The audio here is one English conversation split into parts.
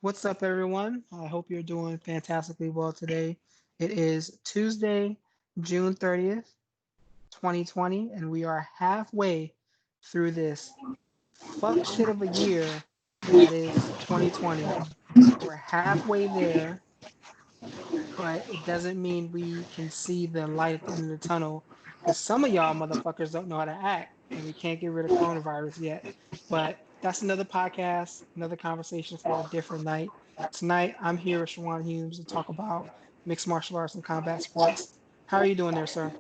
What's up, everyone? I hope you're doing fantastically well today. It is Tuesday, June 30th, 2020, and we are halfway through this fuck shit of a year that is 2020. We're halfway there, but it doesn't mean we can see the light at the end of the tunnel because some of y'all motherfuckers don't know how to act and we can't get rid of coronavirus yet. But that's another podcast, another conversation for a different night. Tonight, I'm here with Shawan Humes to talk about mixed martial arts and combat sports. How are you doing there, sir?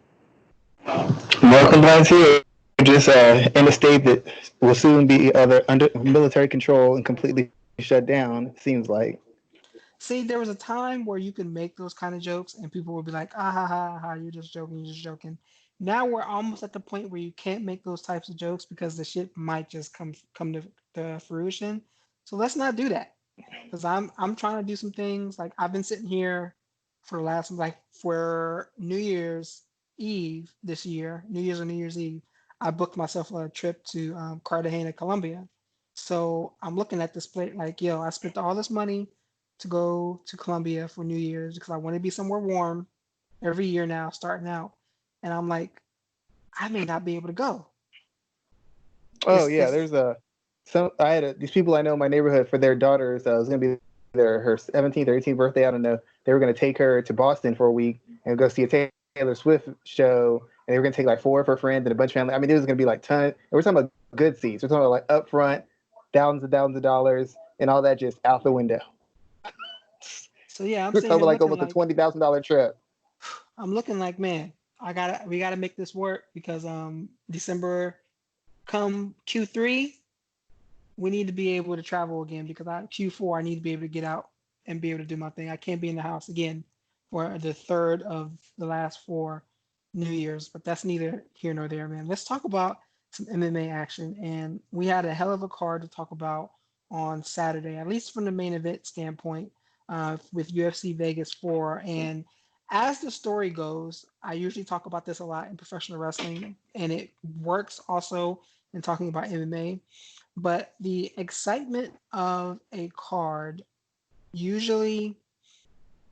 No complaints here. Just in a state that will soon be under military control and completely shut down. Seems like. See, there was a time where you could make those kind of jokes and people would be like, ah ha ha ha, you're just joking, you're just joking. Now we're almost at the point where you can't make those types of jokes because the shit might just come to fruition. So let's not do that. Because I'm trying to do some things. Like I've been sitting here for the last like for New Year's Eve this year, New Year's or New Year's Eve, I booked myself a trip to Cartagena, Colombia. So I'm looking at this plate like, yo, I spent all this money to go to Colombia for New Year's because I want to be somewhere warm every year now, starting out. And I'm like, I may not be able to go. Oh It's yeah, this. there's a some. I had these people I know in my neighborhood for their daughters. Was gonna be her 17th or 18th birthday. I don't know. They were gonna take her to Boston for a week and go see a Taylor Swift show. And they were gonna take like four of her friends and a bunch of family. I mean, there was gonna be like ton. And we're talking about good seats. We're talking about like upfront, thousands of dollars, and all that just out the window. So yeah, I'm We're sitting talking here like looking almost a like $20,000 trip. I'm looking like, man, we gotta make this work because December come Q3, we need to be able to travel again because Q4 I need to be able to get out and be able to do my thing. I can't be in the house again for the third of the last four New Year's, but that's neither here nor there, man. Let's talk about some MMA action, and we had a hell of a card to talk about on Saturday, at least from the main event standpoint, with UFC Vegas 4. And as the story goes, I usually talk about this a lot in professional wrestling, and it works also in talking about MMA. But the excitement of a card usually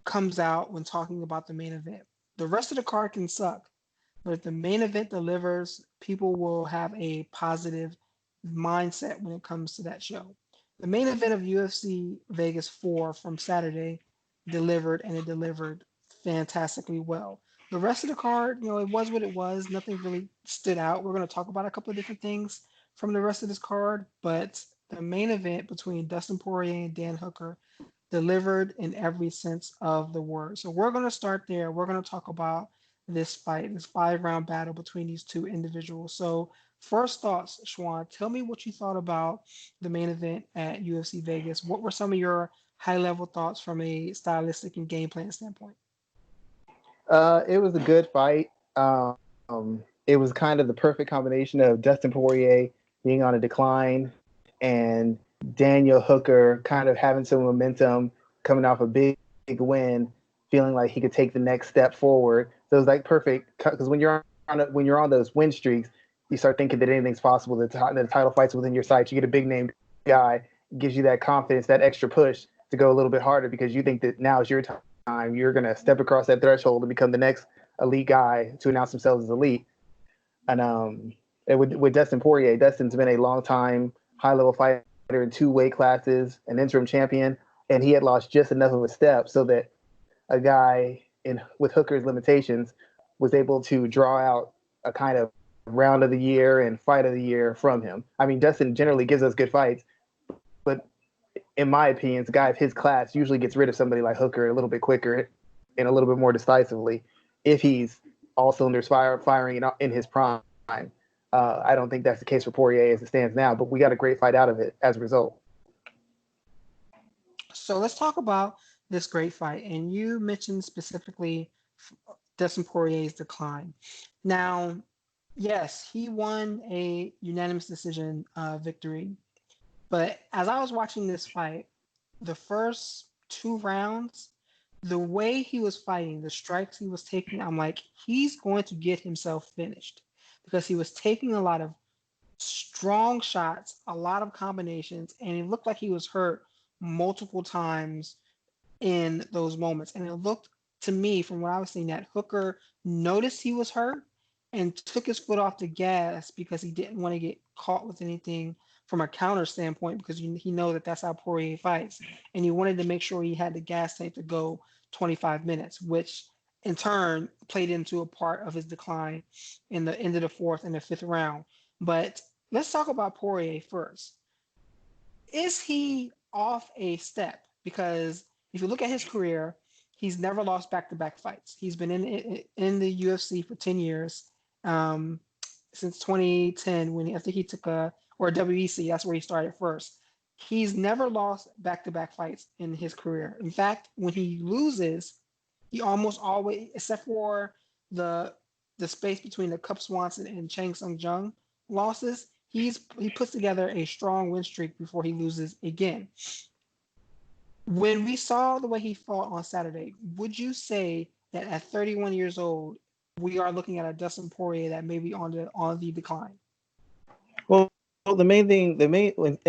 comes out when talking about the main event. The rest of the card can suck, but if the main event delivers, people will have a positive mindset when it comes to that show. The main event of UFC Vegas 4 from Saturday delivered, and it delivered fantastically well. The rest of the card, it was what it was. Nothing really stood out. We're going to talk about a couple of different things from the rest of this card, but the main event between Dustin Poirier and Dan Hooker delivered in every sense of the word. So we're going to start there. We're going to talk about this fight, this 5 round battle between these two individuals. So, first thoughts, Schwan, tell me what you thought about the main event at UFC Vegas. What were some of your high level thoughts from a stylistic and game plan standpoint? It was a good fight. It was kind of the perfect combination of Dustin Poirier being on a decline and Daniel Hooker kind of having some momentum coming off a big win, feeling like he could take the next step forward. So it was like perfect because when you're on those win streaks, you start thinking that anything's possible. The title fights within your sights. You get a big name guy, gives you that confidence, that extra push to go a little bit harder because you think that now is your time. You're gonna step across that threshold and become the next elite guy to announce themselves as elite. And with Dustin Poirier, Dustin's been a long time high level fighter in two weight classes, an interim champion, and he had lost just enough of a step so that a guy with Hooker's limitations was able to draw out a kind of round of the year and fight of the year from him. I mean, Dustin generally gives us good fights, but in my opinion, a guy of his class usually gets rid of somebody like Hooker a little bit quicker and a little bit more decisively if he's all cylinders firing in his prime. I don't think that's the case for Poirier as it stands now, but we got a great fight out of it as a result. So, let's talk about this great fight. And you mentioned specifically Dustin Poirier's decline. Now, yes, he won a unanimous decision victory. But as I was watching this fight, the first 2 rounds, the way he was fighting, the strikes he was taking, I'm like, he's going to get himself finished because he was taking a lot of strong shots, a lot of combinations, and it looked like he was hurt multiple times in those moments. And it looked to me, from what I was seeing, that Hooker noticed he was hurt and took his foot off the gas because he didn't want to get caught with anything from a counter standpoint because he know that that's how Poirier fights. And he wanted to make sure he had the gas tank to go 25 minutes, which in turn played into a part of his decline in the end of the fourth and the fifth round. But let's talk about Poirier first. Is he off a step? Because if you look at his career, he's never lost back-to-back fights. He's been in the UFC for 10 years, um, since 2010 when I think he took a or WEC. That's where he started first. He's never lost back-to-back fights in his career. In fact, when he loses, he almost always, except for the the space between the Cup Swanson and Chang Sung Jung losses, he puts together a strong win streak before he loses again. When we saw the way he fought on Saturday, would you say that at 31 years old, we are looking at a Dustin Poirier that may be on the decline? Well, in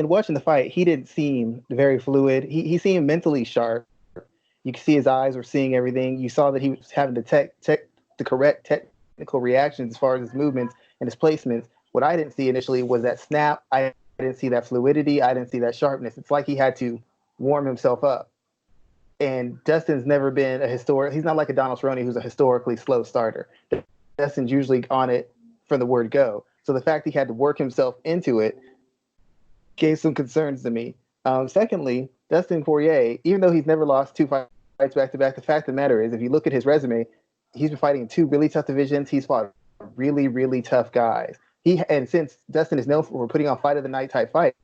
watching the fight, he didn't seem very fluid. He seemed mentally sharp. You could see his eyes were seeing everything. You saw that he was having the correct technical reactions as far as his movements and his placements. What I didn't see initially was that snap. I didn't see that fluidity. I didn't see that sharpness. It's like he had to warm himself up. And Dustin's never been a historic. He's not like a Donald Cerrone who's a historically slow starter. Dustin's usually on it from the word go. So the fact he had to work himself into it gave some concerns to me. Secondly, Dustin Poirier, even though he's never lost two fights back to back, the fact of the matter is, if you look at his resume, he's been fighting in two really tough divisions. He's fought really, really tough guys. And since Dustin is known for putting on fight of the night type fights,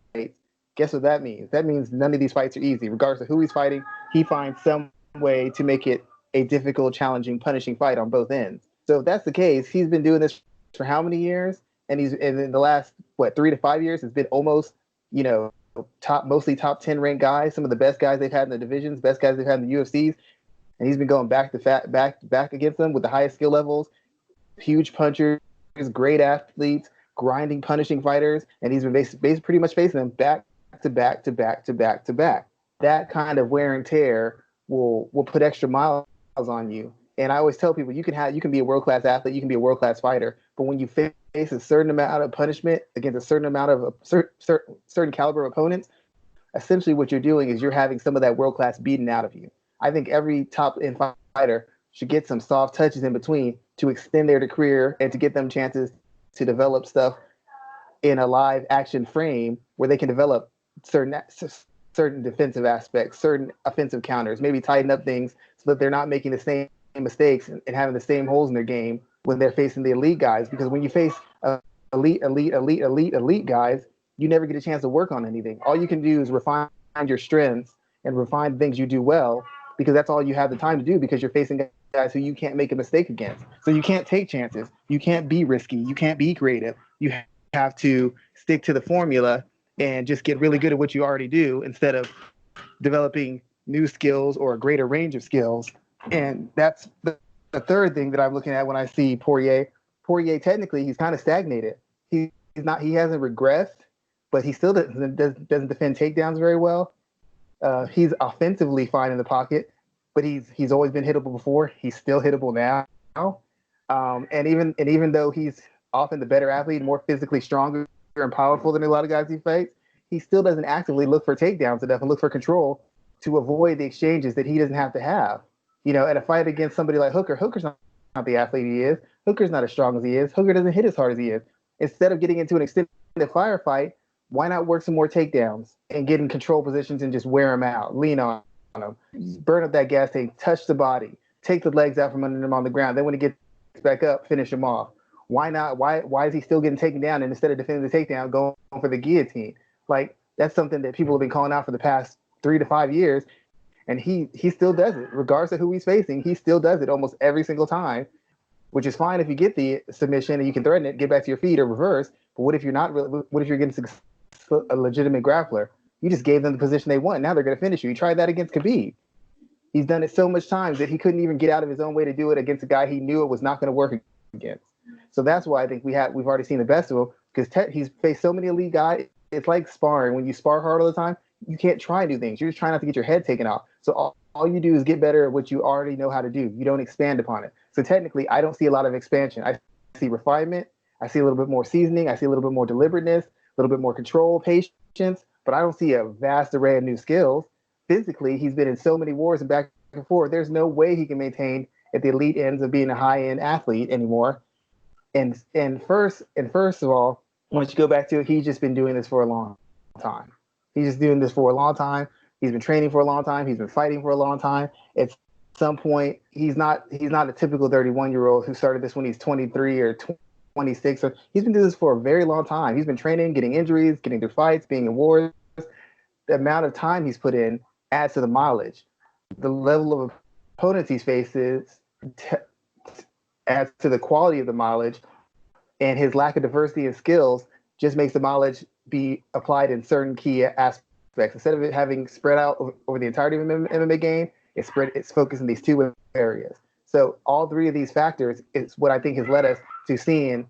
guess what that means? That means none of these fights are easy. Regardless of who he's fighting, he finds some way to make it a difficult, challenging, punishing fight on both ends. So if that's the case, he's been doing this for how many years? And in the last 3 to 5 years, it's been almost, mostly top 10 ranked guys, some of the best guys they've had in the divisions, best guys they've had in the UFCs, and he's been going back against them with the highest skill levels, huge punchers, great athletes, grinding, punishing fighters, and he's been basically pretty much facing them back to back to back to back to back. That kind of wear and tear will put extra miles on you. And I always tell people, you can be a world-class athlete, you can be a world-class fighter, but when you face a certain amount of punishment against a certain amount of certain caliber of opponents, essentially what you're doing is you're having some of that world-class beaten out of you. I think every top-end fighter should get some soft touches in between to extend their career and to get them chances to develop stuff in a live action frame where they can develop certain defensive aspects, certain offensive counters, maybe tighten up things so that they're not making the same mistakes and having the same holes in their game when they're facing the elite guys. Because when you face elite guys, you never get a chance to work on anything. All you can do is refine your strengths and refine things you do well, because that's all you have the time to do, because you're facing guys who you can't make a mistake against. So you can't take chances. You can't be risky. You can't be creative. You have to stick to the formula and just get really good at what you already do instead of developing new skills or a greater range of skills. And that's the third thing that I'm looking at when I see Poirier. Poirier, technically, he's kind of stagnated. He hasn't regressed, but he still doesn't defend takedowns very well. He's offensively fine in the pocket, but he's always been hittable before. He's still hittable now. And even though he's often the better athlete, more physically stronger and powerful than a lot of guys he fights, he still doesn't actively look for takedowns enough and look for control to avoid the exchanges that he doesn't have to have. At a fight against somebody like Hooker, Hooker's not the athlete he is. Hooker's not as strong as he is. Hooker doesn't hit as hard as he is. Instead of getting into an extended firefight, why not work some more takedowns and get in control positions and just wear him out, lean on him, burn up that gas tank, touch the body, take the legs out from under him on the ground. Then when he gets back up, finish him off. Why not? Why is he still getting taken down, and instead of defending the takedown, going for the guillotine? Like, that's something that people have been calling out for the past 3 to 5 years, and he still does it, regardless of who he's facing. He still does it almost every single time, which is fine if you get the submission and you can threaten it, get back to your feet or reverse. But what if you're not? What if you're getting a legitimate grappler? You just gave them the position they want. Now they're going to finish you. He tried that against Khabib. He's done it so much times that he couldn't even get out of his own way to do it against a guy he knew it was not going to work against. So that's why I think we've already seen the best of him, because he's faced so many elite guys. It's like sparring. When you spar hard all the time, you can't try new things. You're just trying not to get your head taken off. So all you do is get better at what you already know how to do. You don't expand upon it. So technically, I don't see a lot of expansion. I see refinement. I see a little bit more seasoning. I see a little bit more deliberateness, a little bit more control, patience, but I don't see a vast array of new skills. Physically, he's been in so many wars and back and forth. There's no way he can maintain at the elite ends of being a high-end athlete anymore. And first of all, once you go back to it, he's just been doing this for a long time. He's just doing this for a long time. He's been training for a long time. He's been fighting for a long time. At some point, he's not a typical 31-year-old who started this when he's 23 or 26. So he's been doing this for a very long time. He's been training, getting injuries, getting through fights, being in wars. The amount of time he's put in adds to the mileage. The level of opponents he faces adds to the quality of the mileage, and his lack of diversity and skills just makes the mileage be applied in certain key aspects. Instead of it having spread out over the entirety of the MMA game, it's focused in these two areas. So all three of these factors is what I think has led us to seeing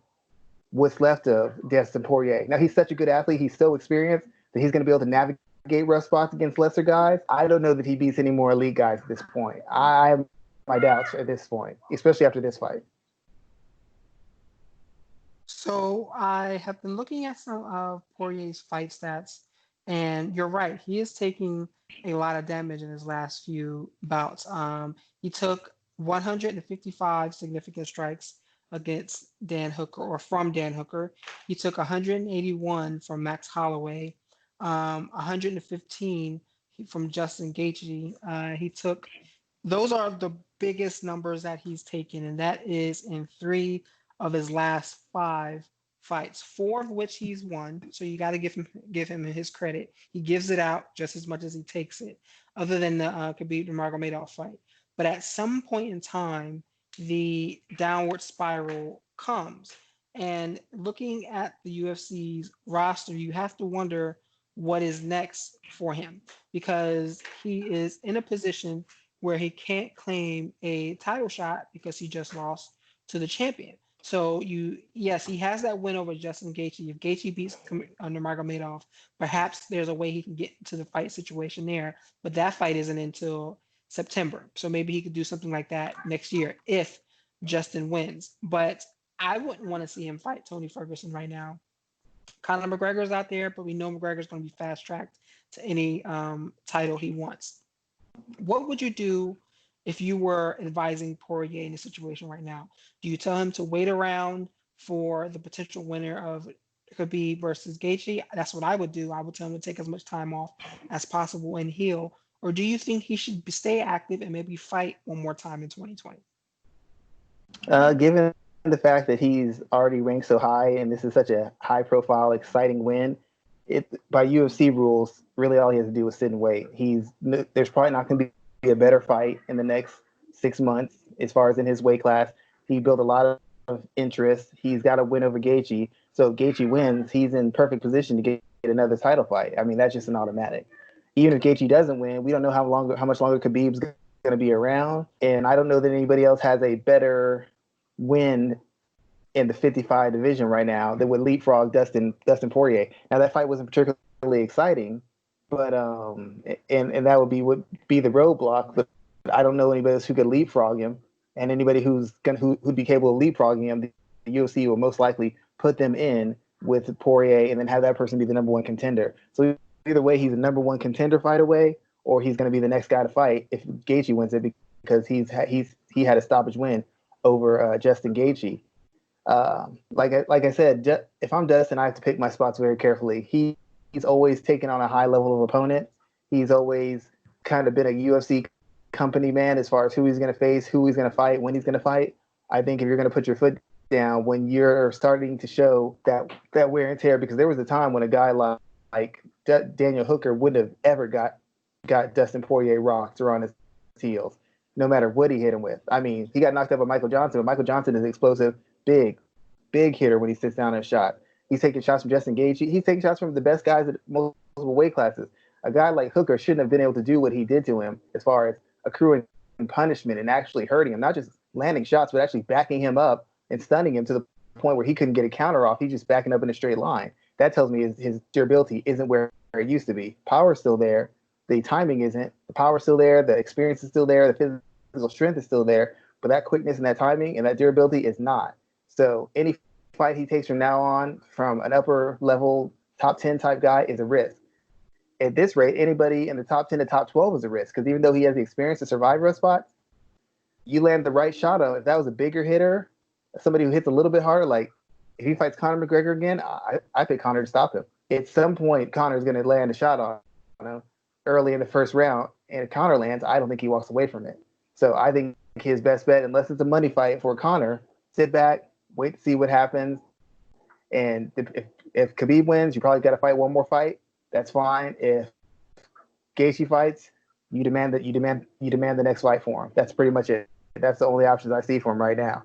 what's left of Dustin Poirier. Now, he's such a good athlete. He's so experienced that he's going to be able to navigate rough spots against lesser guys. I don't know that he beats any more elite guys at this point. I have my doubts at this point, especially after this fight. So I have been looking at some of Poirier's fight stats, and you're right. He is taking a lot of damage in his last few bouts. He took 155 significant strikes against Dan Hooker, or from Dan Hooker. He took 181 from Max Holloway, 115 from Justin Gaethje. Those are the biggest numbers that he's taken, and that is in 3 of his last 5 fights, 4 of which he's won. So you got to give him his credit. He gives it out just as much as he takes it, other than the Khabib Nurmagomedov fight. But at some point in time, the downward spiral comes. And looking at the UFC's roster, you have to wonder what is next for him, because he is in a position where he can't claim a title shot because he just lost to the champion. So yes, he has that win over Justin Gaethje. If Gaethje beats Nurmagomedov, perhaps there's a way he can get to the fight situation there. But that fight isn't until September. So maybe he could do something like that next year if Justin wins. But I wouldn't want to see him fight Tony Ferguson right now. Conor McGregor's out there, but we know McGregor's going to be fast-tracked to any title he wants. What would you do if you were advising Poirier in a situation right now? Do you tell him to wait around for the potential winner of Khabib versus Gaethje? That's what I would do. I would tell him to take as much time off as possible and heal. Or do you think he should stay active and maybe fight one more time in 2020? Given the fact that he's already ranked so high and this is such a high-profile, exciting win, by UFC rules, really all he has to do is sit and wait. There's probably not going to be a better fight in the next 6 months as far as in his weight class. He built a lot of interest. He's got a win over Gaethje. So if Gaethje wins, he's in perfect position to get another title fight. I mean, that's just an automatic. Even if Gaethje doesn't win, we don't know how much longer Khabib's going to be around. And I don't know that anybody else has a better win in the 55 division right now that would leapfrog Dustin Poirier. Now, that fight wasn't particularly exciting, but and that would be the roadblock. But I don't know anybody else who could leapfrog him, and anybody who'd be capable of leapfrogging him. The UFC will most likely put them in with Poirier and then have that person be the number one contender. So either way, he's a number one contender fight away, or he's going to be the next guy to fight if Gaethje wins it, because he had a stoppage win over Justin Gaethje. Like I said, if I'm Dustin, I have to pick my spots very carefully. He's always taken on a high level of opponent. He's always kind of been a UFC company man as far as who he's going to face, who he's going to fight, when he's going to fight. I think if you're going to put your foot down when you're starting to show that wear and tear, because there was a time when a guy like Daniel Hooker wouldn't have ever got Dustin Poirier rocked or on his heels, no matter what he hit him with. I mean, he got knocked out by Michael Johnson, but Michael Johnson is explosive, big hitter when he sits down in a shot. He's taking shots from Justin Gaethje. He's taking shots from the best guys at multiple weight classes. A guy like Hooker shouldn't have been able to do what he did to him as far as accruing punishment and actually hurting him, not just landing shots, but actually backing him up and stunning him to the point where he couldn't get a counter off. He's just backing up in a straight line. That tells me his durability isn't where it used to be. Power's still there. The timing isn't. The power's still there. The experience is still there. The physical strength is still there. But that quickness and that timing and that durability is not. So any fight he takes from now on from an upper level top 10 type guy is a risk. At this rate, anybody in the top 10 to top 12 is a risk because even though he has the experience to survive rough spots, you land the right shot on. If that was a bigger hitter, somebody who hits a little bit harder, like if he fights Conor McGregor again, I pick Conor to stop him. At some point, Conor's going to land a shot on him early in the first round, and if Conor lands, I don't think he walks away from it. So I think his best bet, unless it's a money fight for Conor, sit back, wait to see what happens. And if Khabib wins, you probably got to fight one more fight. That's fine. If Gaethje fights, you demand the next fight for him. That's pretty much it. That's the only options I see for him right now.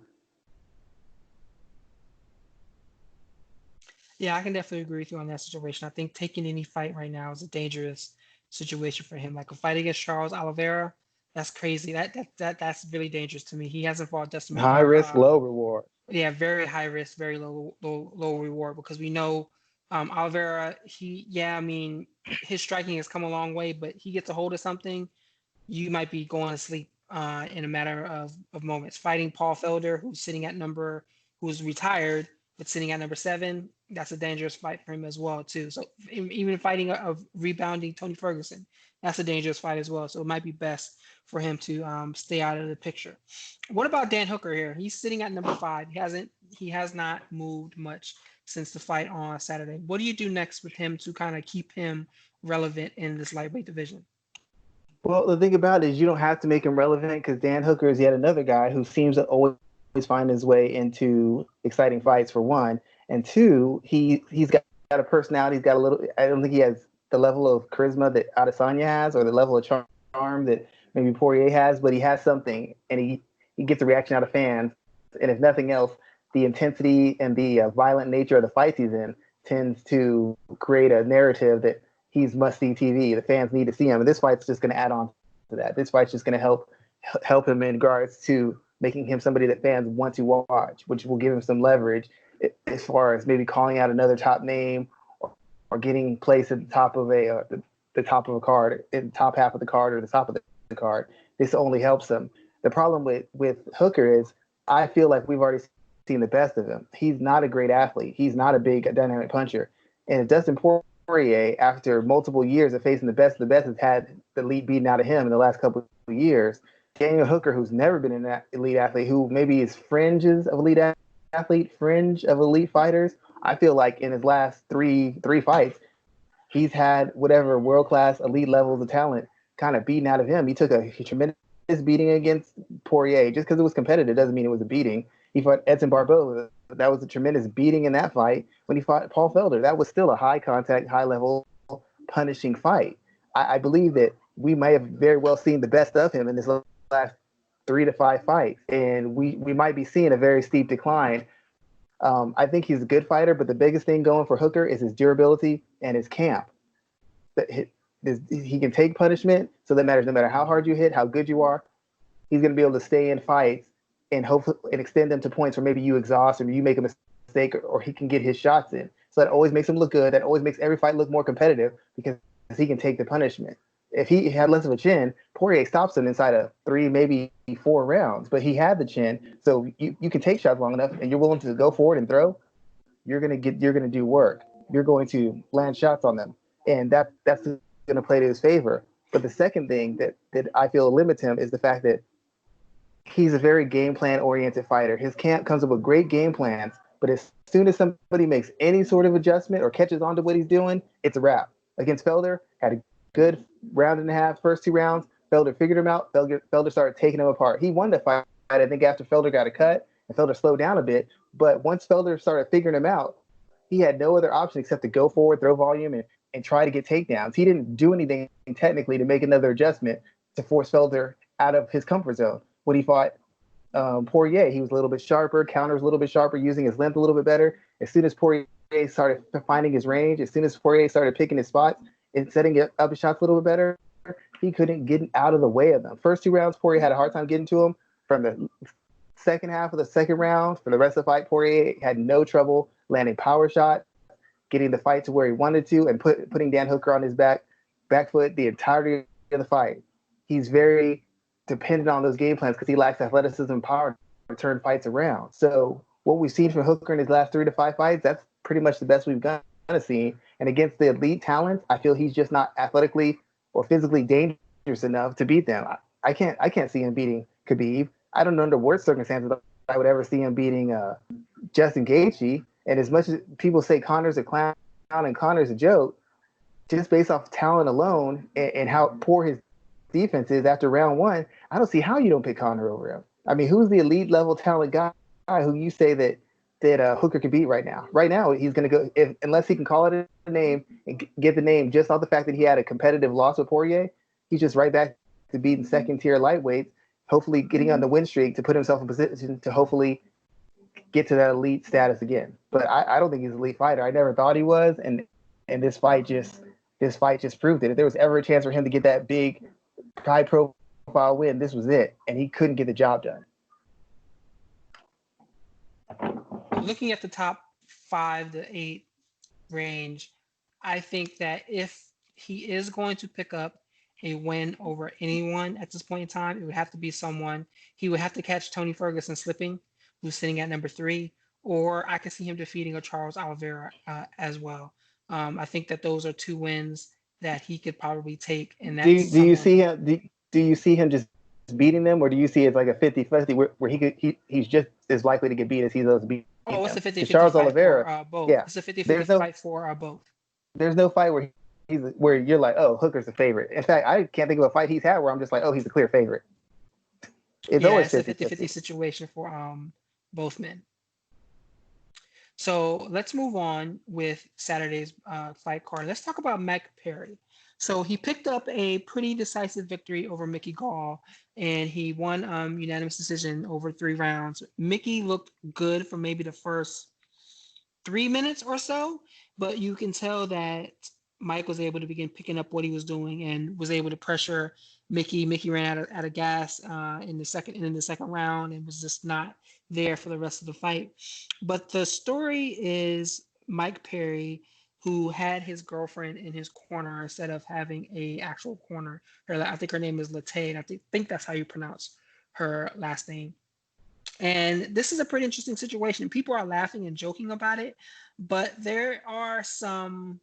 Yeah, I can definitely agree with you on that situation. I think taking any fight right now is a dangerous situation for him. Like a fight against Charles Oliveira, that's crazy. That's really dangerous to me. He hasn't fought Dustin. High risk, low reward. Yeah, very high risk, very low reward because we know Oliveira. I mean, his striking has come a long way, but he gets a hold of something, you might be going to sleep in a matter of moments. Fighting Paul Felder, who's retired, but sitting at number 7, that's a dangerous fight for him as well, too. So even fighting a rebounding Tony Ferguson, that's a dangerous fight as well. So it might be best for him to stay out of the picture. What about Dan Hooker here? He's sitting at number 5. He has not moved much since the fight on Saturday. What do you do next with him to kind of keep him relevant in this lightweight division? Well, the thing about it is you don't have to make him relevant because Dan Hooker is yet another guy who seems to always find his way into exciting fights, for one. And two, he's got a personality. He's got a little – I don't think he has the level of charisma that Adesanya has or the level of charm that maybe Poirier has, but he has something, and he gets a reaction out of fans. And if nothing else, the intensity and the violent nature of the fights he's in tends to create a narrative that he's must-see TV. The fans need to see him, and this fight's just going to add on to that. This fight's just going to help him in regards to making him somebody that fans want to watch, which will give him some leverage as far as maybe calling out another top name or getting placed at the top of the top of a card, in the top half of the card or the top of the card. This only helps him. The problem with Hooker is I feel like we've already seen the best of him. He's not a great athlete. He's not a big dynamic puncher. And if Dustin Poirier, after multiple years of facing the best has had the lead beaten out of him in the last couple of years. Daniel Hooker, who's never been an elite athlete, who maybe is fringes of elite athlete, fringe of elite fighters, I feel like in his last three fights, he's had whatever world-class elite levels of talent kind of beaten out of him. He took a tremendous beating against Poirier. Just because it was competitive doesn't mean it was a beating. He fought Edson Barboza. That was a tremendous beating in that fight. When he fought Paul Felder, that was still a high-contact, high-level, punishing fight. I believe that we may have very well seen the best of him in this last 3 to 5 fights, and we might be seeing a very steep decline. I think he's a good fighter, but the biggest thing going for Hooker is his durability and his camp. He can take punishment, so that matters no matter how hard you hit, how good you are. He's going to be able to stay in fights and hopefully and extend them to points where maybe you exhaust or you make a mistake or he can get his shots in. So that always makes him look good. That always makes every fight look more competitive because he can take the punishment. If he had less of a chin, Poirier stops him inside of 3, maybe 4 rounds. But he had the chin, so you can take shots long enough, and you're willing to go forward and throw. You're gonna do work. You're going to land shots on them, and that's going to play to his favor. But the second thing that I feel limits him is the fact that he's a very game plan oriented fighter. His camp comes up with great game plans, but as soon as somebody makes any sort of adjustment or catches on to what he's doing, it's a wrap. Against Felder, had a good round and a half, first 2 rounds. Felder figured him out. Felder started taking him apart. He won the fight, I think, after Felder got a cut and Felder slowed down a bit. But once Felder started figuring him out, he had no other option except to go forward, throw volume, and try to get takedowns. He didn't do anything technically to make another adjustment to force Felder out of his comfort zone. When he fought Poirier, he was a little bit sharper, counters a little bit sharper, using his length a little bit better. As soon as Poirier started finding his range, as soon as Poirier started picking his spots and setting up his shots a little bit better, he couldn't get out of the way of them. First 2 rounds, Poirier had a hard time getting to him. From the second half of the second round, for the rest of the fight, Poirier had no trouble landing power shots, getting the fight to where he wanted to, and putting Dan Hooker on his back foot the entirety of the fight. He's very dependent on those game plans because he lacks athleticism and power to turn fights around. So what we've seen from Hooker in his last 3 to 5 fights, that's pretty much the best we've gonna see. And against the elite talents, I feel he's just not athletically or physically dangerous enough to beat them. I can't see him beating Khabib. I don't know under what circumstances I would ever see him beating Justin Gaethje. And as much as people say Connor's a clown and Connor's a joke, just based off talent alone and how poor his defense is after round 1, I don't see how you don't pick Connor over him. I mean, who's the elite level talent guy who you say that Hooker can beat right now? Right now, he's going to go, unless he can call it a name and get the name just off the fact that he had a competitive loss with Poirier, he's just right back to beating second-tier lightweights, hopefully getting on the win streak to put himself in position to hopefully get to that elite status again. But I don't think he's an elite fighter. I never thought he was, and this fight just proved it. If there was ever a chance for him to get that big, high-profile win, this was it, and he couldn't get the job done. Looking at the top 5 to 8 range, I think that if he is going to pick up a win over anyone at this point in time, it would have to be someone. He would have to catch Tony Ferguson slipping, who's sitting at number 3, or I could see him defeating a Charles Oliveira as well. I think that those are 2 wins that he could probably take. And that's do you see him? Do you see him just beating them, or do you see it like a 50-50 where he's just as likely to get beat as he's those beat? Oh, it's a 50-50 Charles fight Oliveira, for both. Yeah. It's a 50-50 fight for both. There's no fight where you're like, oh, Hooker's the favorite. In fact, I can't think of a fight he's had where I'm just like, oh, he's a clear favorite. It's always a 50-50 situation for both men. So let's move on with Saturday's fight card. Let's talk about Mike Perry. So he picked up a pretty decisive victory over Mickey Gall, and he won unanimous decision over 3 rounds. Mickey looked good for maybe the first 3 minutes or so, but you can tell that Mike was able to begin picking up what he was doing and was able to pressure Mickey. Mickey ran out of gas in the second round and was just not there for the rest of the fight. But the story is Mike Perry, who had his girlfriend in his corner instead of having a actual corner. I think her name is Latay, and I think that's how you pronounce her last name. And this is a pretty interesting situation. People are laughing and joking about it, but there are some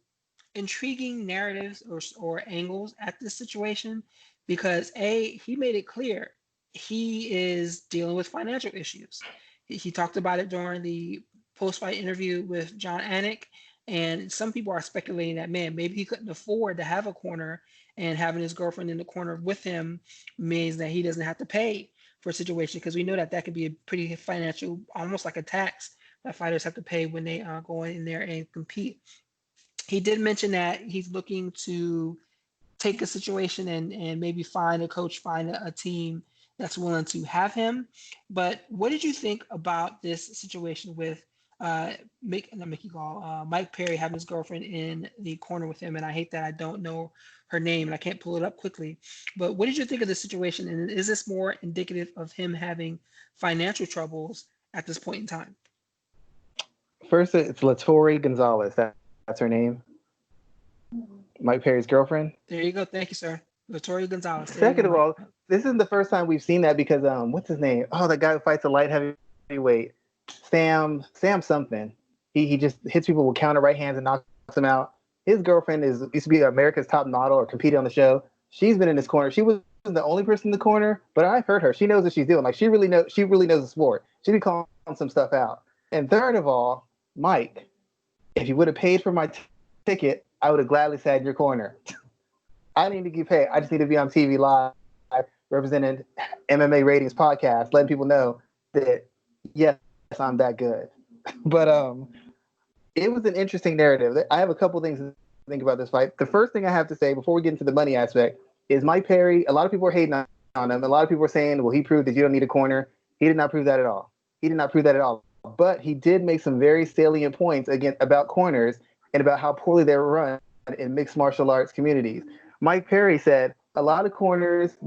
intriguing narratives or angles at this situation because he made it clear he is dealing with financial issues. He talked about it during the post-fight interview with John Anik, and some people are speculating that, man, maybe he couldn't afford to have a corner, and having his girlfriend in the corner with him means that he doesn't have to pay for a situation, because we know that could be a pretty financial, almost like a tax that fighters have to pay when they go in there and compete. He did mention that he's looking to take a situation and maybe find a coach, find a team that's willing to have him. But what did you think about this situation with Mike Perry having his girlfriend in the corner with him? And I hate that I don't know her name and I can't pull it up quickly. But what did you think of the situation? And is this more indicative of him having financial troubles at this point in time? First, it's Latori Gonzalez. That's her name. Mike Perry's girlfriend. There you go. Thank you, sir. Latori Gonzalez. Second of all, this isn't the first time we've seen that because what's his name? Oh, that guy who fights the light heavyweight, Sam something. He just hits people with counter right hands and knocks them out. His girlfriend used to be America's top model or competed on the show. She's been in his corner. She was the only person in the corner, but I've heard her. She knows what she's doing. Like she really knows the sport. She be calling some stuff out. And third of all, Mike, if you would have paid for my ticket, I would have gladly sat in your corner. I need to get paid. I just need to be on TV live representing MMA Ratings Podcast, letting people know that, yes, I'm that good. But it was an interesting narrative. I have a couple things to think about this fight. The first thing I have to say before we get into the money aspect is Mike Perry, a lot of people are hating on him. A lot of people are saying, well, he proved that you don't need a corner. He did not prove that at all. But he did make some very salient points about corners and about how poorly they were run in mixed martial arts communities. Mike Perry said a lot of corners,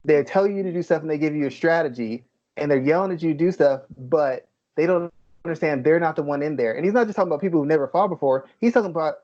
they tell you to do stuff and they give you a strategy and they're yelling at you to do stuff, but they don't understand they're not the one in there. And he's not just talking about people who've never fought before. He's talking about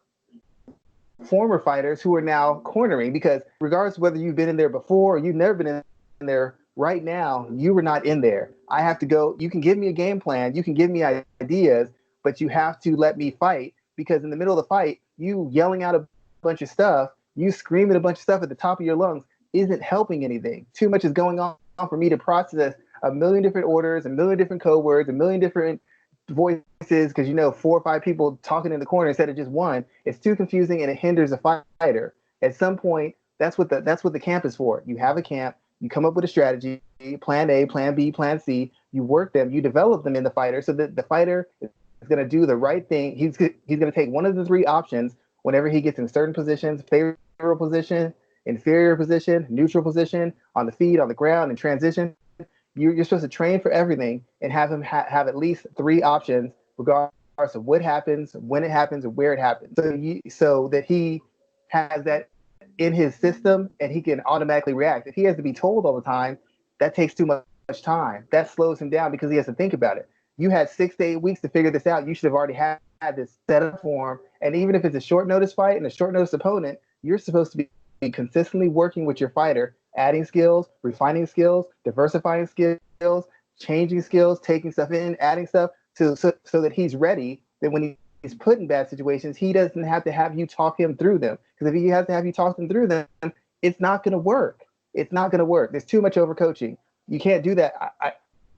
former fighters who are now cornering, because regardless of whether you've been in there before or you've never been in there, right now you were not in there. I have to go. You can give me a game plan, you can give me ideas, but you have to let me fight, because in the middle of the fight, you yelling out a bunch of stuff, you screaming a bunch of stuff at the top of your lungs isn't helping anything. Too much is going on for me to process a million different orders, a million different code words, a million different voices, because 4 or 5 people talking in the corner instead of just one. It's too confusing and it hinders a fighter. At some point, that's what the camp is for. You have a camp, you come up with a strategy, plan A, plan B, plan C, you work them, you develop them in the fighter so that the fighter is going to do the right thing. He's going to take one of the 3 options whenever he gets in certain positions: favorable position, inferior position, neutral position, on the feet, on the ground, in transition. You're supposed to train for everything and have him have at least 3 options, regardless of what happens, when it happens, and where it happens. So that he has that in his system and he can automatically react. If he has to be told all the time, that takes too much time. That slows him down because he has to think about it. You had 6 to 8 weeks to figure this out. You should have already had this set up for him. And even if it's a short notice fight and a short notice opponent, you're supposed to be consistently working with your fighter, adding skills, refining skills, diversifying skills, changing skills, taking stuff in, adding stuff so that he's ready. That when he's put in bad situations, he doesn't have to have you talk him through them. Because if he has to have you talk him through them, it's not going to work. It's not going to work. There's too much overcoaching. You can't do that.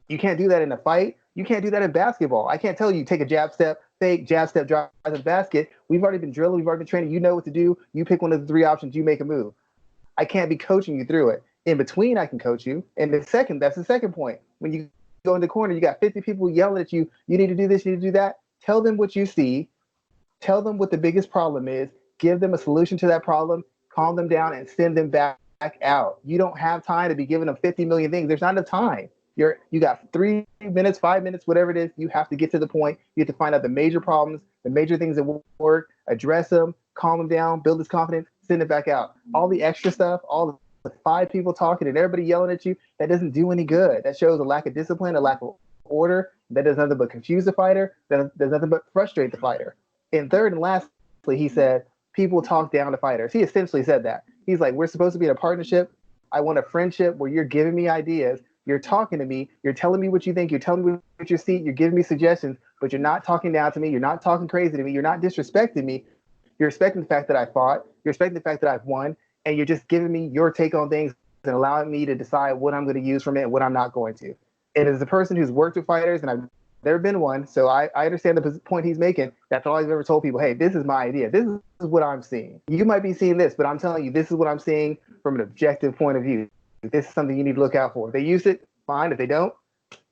You can't do that in a fight. You can't do that in basketball. I can't tell you take a jab step, fake, jab step, drive the basket. We've already been drilling. We've already been training. You know what to do. You pick one of the 3 options. You make a move. I can't be coaching you through it. In between, I can coach you. And that's the second point. When you go in the corner, you got 50 people yelling at you. You need to do this. You need to do that. Tell them what you see. Tell them what the biggest problem is. Give them a solution to that problem. Calm them down and send them back out. You don't have time to be giving them 50 million things. There's not enough time. You got 3 minutes, 5 minutes, whatever it is. You have to get to the point. You have to find out the major problems, the major things that work, address them, calm them down, build his confidence, send it back out. All the extra stuff, all the 5 people talking and everybody yelling at you, that doesn't do any good. That shows a lack of discipline, a lack of order. That does nothing but confuse the fighter. That does nothing but frustrate the fighter. And third and lastly, he said, people talk down to fighters. He essentially said that. He's like, we're supposed to be in a partnership. I want a friendship where you're giving me ideas. You're talking to me. You're telling me what you think. You're telling me what you see. You're giving me suggestions, but you're not talking down to me. You're not talking crazy to me. You're not disrespecting me. You're respecting the fact that I fought. You're respecting the fact that I've won. And you're just giving me your take on things and allowing me to decide what I'm going to use from it and what I'm not going to. And as a person who's worked with fighters, and I've never been one, so I understand the point he's making. That's all I've ever told people. Hey, this is my idea. This is what I'm seeing. You might be seeing this, but I'm telling you, this is what I'm seeing from an objective point of view. This is something you need to look out for. If they use it, fine. If they don't,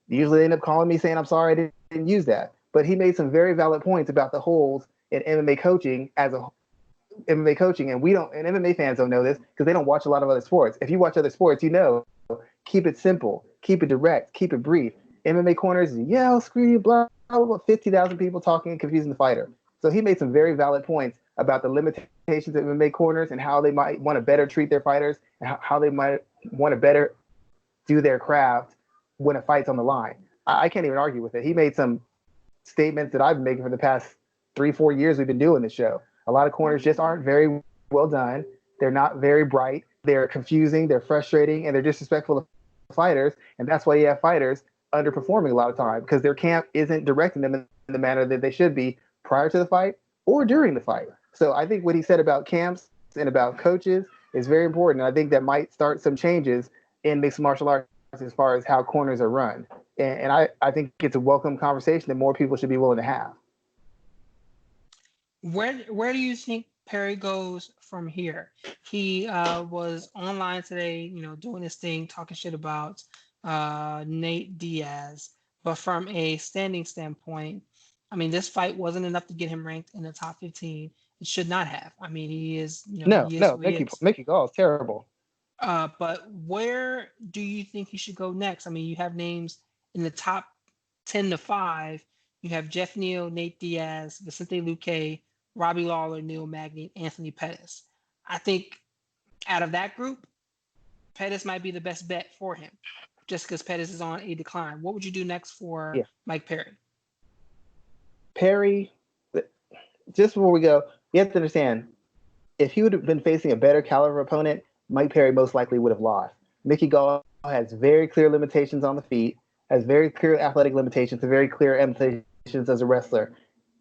usually they end up calling me saying, I'm sorry, I didn't use that. But he made some very valid points about the holes in MMA coaching and we don't, and MMA fans don't know this because they don't watch a lot of other sports. If you watch other sports, keep it simple, keep it direct, keep it brief. MMA corners yell, scream, blah, blah, blah, 50,000 people talking and confusing the fighter. So he made some very valid points about the limitations of MMA corners and how they might want to better treat their fighters and how they might want to better do their craft when a fight's on the line. I can't even argue with it. He made some statements that I've been making for the past 3-4 years we've been doing this show. A lot of corners just aren't very well done. They're not very bright. They're confusing. They're frustrating, and they're disrespectful to fighters. And that's why you have fighters underperforming a lot of time because their camp isn't directing them in the manner that they should be prior to the fight or during the fight. So I think what he said about camps and about coaches is very important. And I think that might start some changes in mixed martial arts as far as how corners are run. And I think it's a welcome conversation that more people should be willing to have. Where do you think Perry goes from here? He was online today, doing his thing, talking shit about Nate Diaz. But from a standing standpoint, I mean, this fight wasn't enough to get him ranked in the top 15. It should not have. I mean, he is, No, he is who he is. Mickey Gall is terrible. But where do you think he should go next? I mean, you have names in the top 10 to 5. You have Jeff Neal, Nate Diaz, Vicente Luque, Robbie Lawler, Neil Magny, Anthony Pettis. I think out of that group, Pettis might be the best bet for him, just because Pettis is on a decline. What would you do next for Yeah. Mike Perry? Perry, just before we go, you have to understand, if he would have been facing a better caliber opponent, Mike Perry most likely would have lost. Mickey Gall has very clear limitations on the feet, has very clear athletic limitations, and very clear limitations as a wrestler.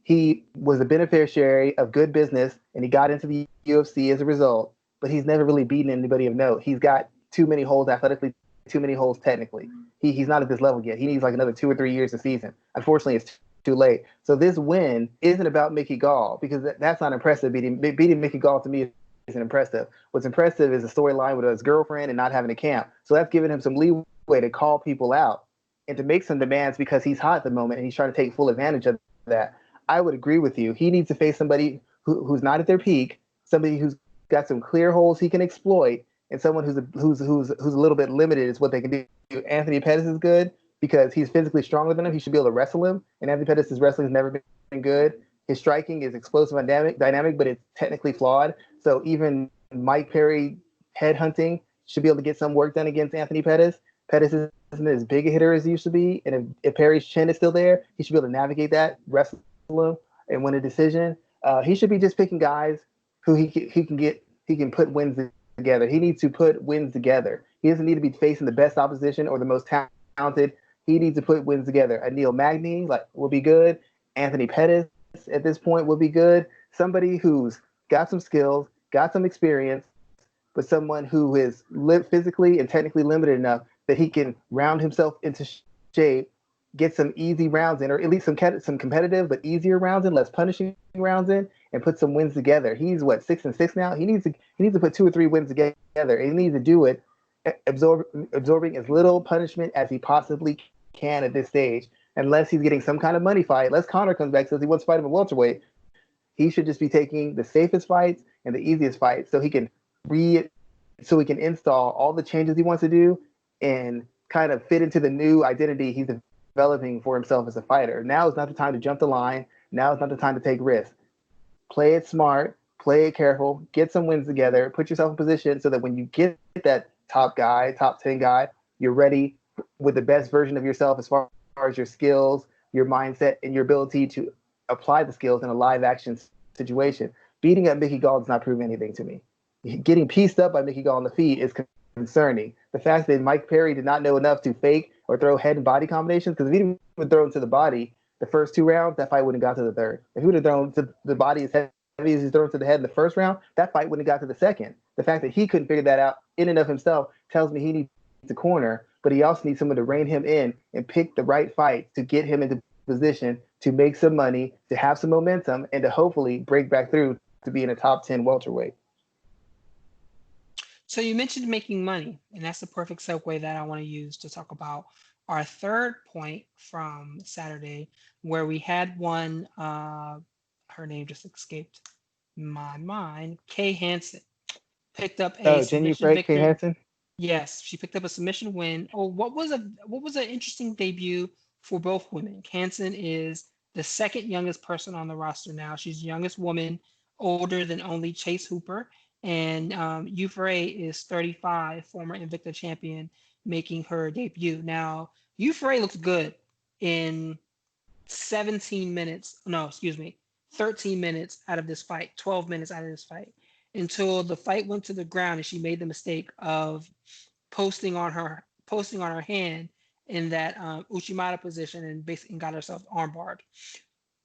He was a beneficiary of good business, and he got into the UFC as a result, but he's never really beaten anybody of note. He's got too many holes athletically, too many holes technically. He's not at this level yet. He needs like another 2 or 3 years a season. Unfortunately, it's too late. So this win isn't about Mickey Gall, because that's not impressive. Beating Mickey Gall to me isn't impressive. What's impressive is the storyline with his girlfriend and not having a camp. So that's giving him some leeway to call people out and to make some demands because he's hot at the moment and he's trying to take full advantage of that. I would agree with you. He needs to face somebody who's not at their peak, somebody who's got some clear holes he can exploit, and someone who's a little bit limited is what they can do. Anthony Pettis is good because he's physically stronger than him. He should be able to wrestle him. And Anthony Pettis' wrestling has never been good. His striking is explosive and dynamic, but it's technically flawed. So even Mike Perry headhunting should be able to get some work done against Anthony Pettis. Pettis isn't as big a hitter as he used to be, and if Perry's chin is still there, he should be able to navigate that, wrestle him, and win a decision. He should be just picking guys who he can put wins together. He needs to put wins together. He doesn't need to be facing the best opposition or the most talented. He needs to put wins together. A Neil Magny will be good. Anthony Pettis at this point will be good. Somebody who's got some skills, got some experience, but someone who is physically and technically limited enough that he can round himself into shape, get some easy rounds in, or at least some competitive but easier rounds in, less punishing rounds in, and put some wins together. He's 6-6 now. He needs to put 2 or 3 wins together. And he needs to do it absorbing as little punishment as he possibly can at this stage, unless he's getting some kind of money fight. Unless Conor comes back and says he wants to fight him at welterweight, he should just be taking the safest fights and the easiest fights so he can install all the changes he wants to do and kind of fit into the new identity he's developing for himself as a fighter. Now is not the time to jump the line. Now is not the time to take risks. Play it smart, play it careful, get some wins together, put yourself in position so that when you get that top 10 guy, you're ready with the best version of yourself as far as your skills, your mindset, and your ability to apply the skills in a live action situation. Beating up Mickey Gall does not prove anything to me. Getting pieced up by Mickey Gall on the feet is concerning. The fact that Mike Perry did not know enough to fake or throw head and body combinations, because if he didn't throw into the body the first 2 rounds, that fight wouldn't have got to the third. If he would have thrown to the body as heavy as he's thrown to the head in the first round, that fight wouldn't have got to the second. The fact that he couldn't figure that out in and of himself tells me he needs a corner, but he also needs someone to rein him in and pick the right fight to get him into position to make some money, to have some momentum, and to hopefully break back through to be in a top 10 welterweight. So you mentioned making money, and that's the perfect segue that I want to use to talk about our third point from Saturday, where we had one, her name just escaped my mind, Kay Hansen, picked up a submission victory. Kay Hansen? Yes, she picked up a submission win. Oh, what was an interesting debut for both women. Hansen is the second youngest person on the roster now. She's the youngest woman, older than only Chase Hooper. And Euphrae is 35, former Invicta champion, making her debut. Now, Euphrae looks good in 13 minutes out of this fight, 12 minutes out of this fight, until the fight went to the ground and she made the mistake of posting on her hand in that Uchimata position and basically got herself armbarred.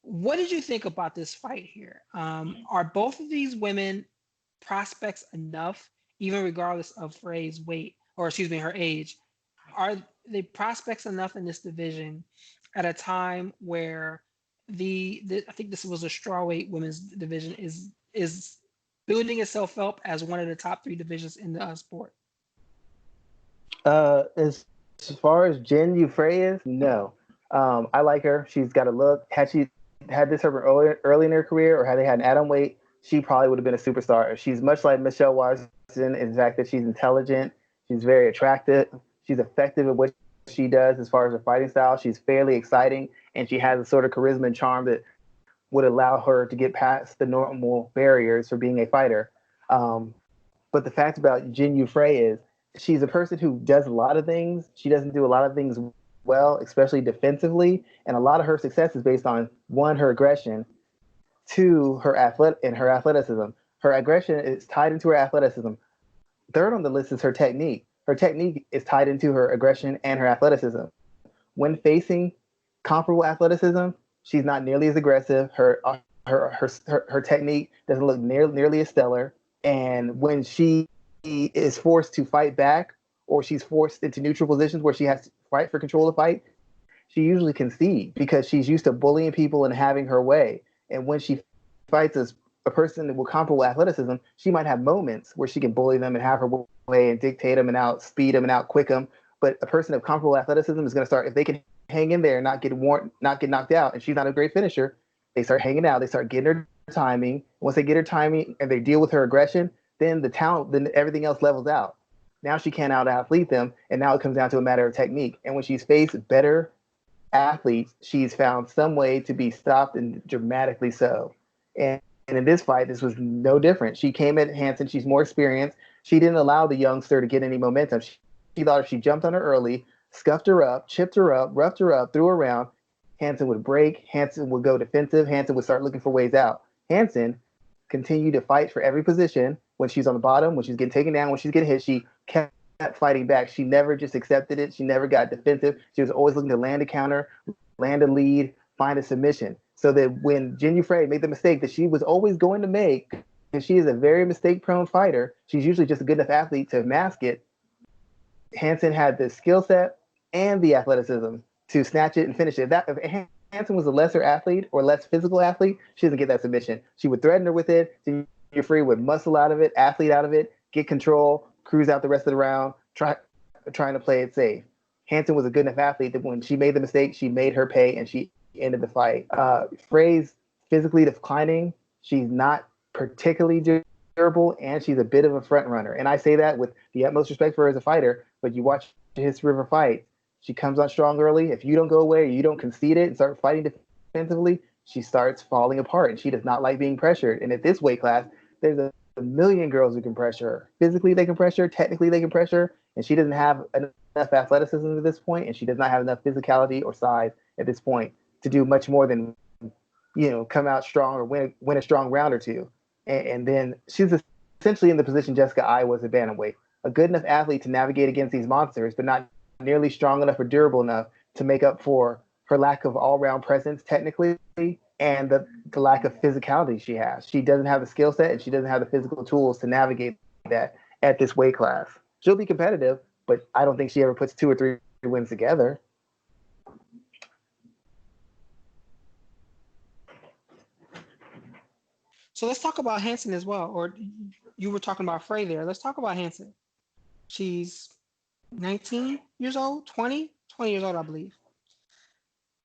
What did you think about this fight here? Are both of these women prospects enough, even regardless of Frey's her age? Are they prospects enough in this division at a time where I think this was a strawweight women's division is building itself up as one of the top 3 divisions in the sport? As far as Jen Euphrae is, no. I like her. She's got a look. Had she had this happen early in her career, or had they had an atom weight, she probably would have been a superstar. She's much like Michelle Washington in the fact that she's intelligent, she's very attractive, she's effective at what she does as far as her fighting style. She's fairly exciting, and she has a sort of charisma and charm that would allow her to get past the normal barriers for being a fighter. But the fact about Jen Euphrae is she's a person who does a lot of things. She doesn't do a lot of things well, especially defensively. And a lot of her success is based on one, her aggression, two, her athleticism. Her aggression is tied into her athleticism. Third on the list is her technique. Her technique is tied into her aggression and her athleticism. When facing comparable athleticism, she's not nearly as aggressive. Her technique doesn't look nearly as stellar. And when she is forced to fight back, or she's forced into neutral positions where she has to fight for control of the fight, she usually concedes because she's used to bullying people and having her way. And when she fights a person with comparable athleticism, she might have moments where she can bully them and have her way and dictate them and outspeed them and outquick them. But a person of comparable athleticism is going to start, if they can hang in there and not get knocked out, and she's not a great finisher, they start hanging out, they start getting her timing. Once they get her timing and they deal with her aggression, then the talent, then everything else levels out. Now she can't out athlete them, and now it comes down to a matter of technique. And when she's faced better athletes, she's found some way to be stopped, and dramatically so. And in this fight, this was no different. She came at Hansen. She's more experienced. She didn't allow the youngster to get any momentum. She thought if she jumped on her early, scuffed her up, chipped her up, roughed her up, threw her around, Hansen would break. Hansen would go defensive. Hansen would start looking for ways out. Hansen continued to fight for every position. When she's on the bottom, when she's getting taken down, when she's getting hit, she kept fighting back. She never just accepted it. She never got defensive. She was always looking to land a counter, land a lead, find a submission. So that when Jin Frey made the mistake that she was always going to make, and she is a very mistake-prone fighter, she's usually just a good enough athlete to mask it. Hansen had the skill set and the athleticism to snatch it and finish it. If Hansen was a lesser athlete or less physical athlete, she doesn't get that submission. She would threaten her with it. Jin Frey would muscle out of it, athlete out of it, get control, cruise out the rest of the round, trying to play it safe. Hansen was a good enough athlete that when she made the mistake, she made her pay, and she ended the fight. Frey's physically declining. She's not particularly durable, and she's a bit of a front runner. And I say that with the utmost respect for her as a fighter, but you watch his River fight, she comes on strong early. If you don't go away, or you don't concede it and start fighting defensively, she starts falling apart, and she does not like being pressured. And at this weight class, there's a million girls who can pressure her. Physically, they can pressure her. Technically, they can pressure her. And she doesn't have enough athleticism at this point, and she does not have enough physicality or size at this point to do much more than, come out strong or win a strong round or two. And then she's essentially in the position Jessica Eye was at bantamweight, a good enough athlete to navigate against these monsters, but not nearly strong enough or durable enough to make up for her lack of all-round presence technically and the lack of physicality she has. She doesn't have the skill set, and she doesn't have the physical tools to navigate that at this weight class. She'll be competitive, but I don't think she ever puts 2 or 3 wins together. So let's talk about Hansen as well. Or you were talking about Frey there. Let's talk about Hansen. She's 19 years old, 20 years old, I believe.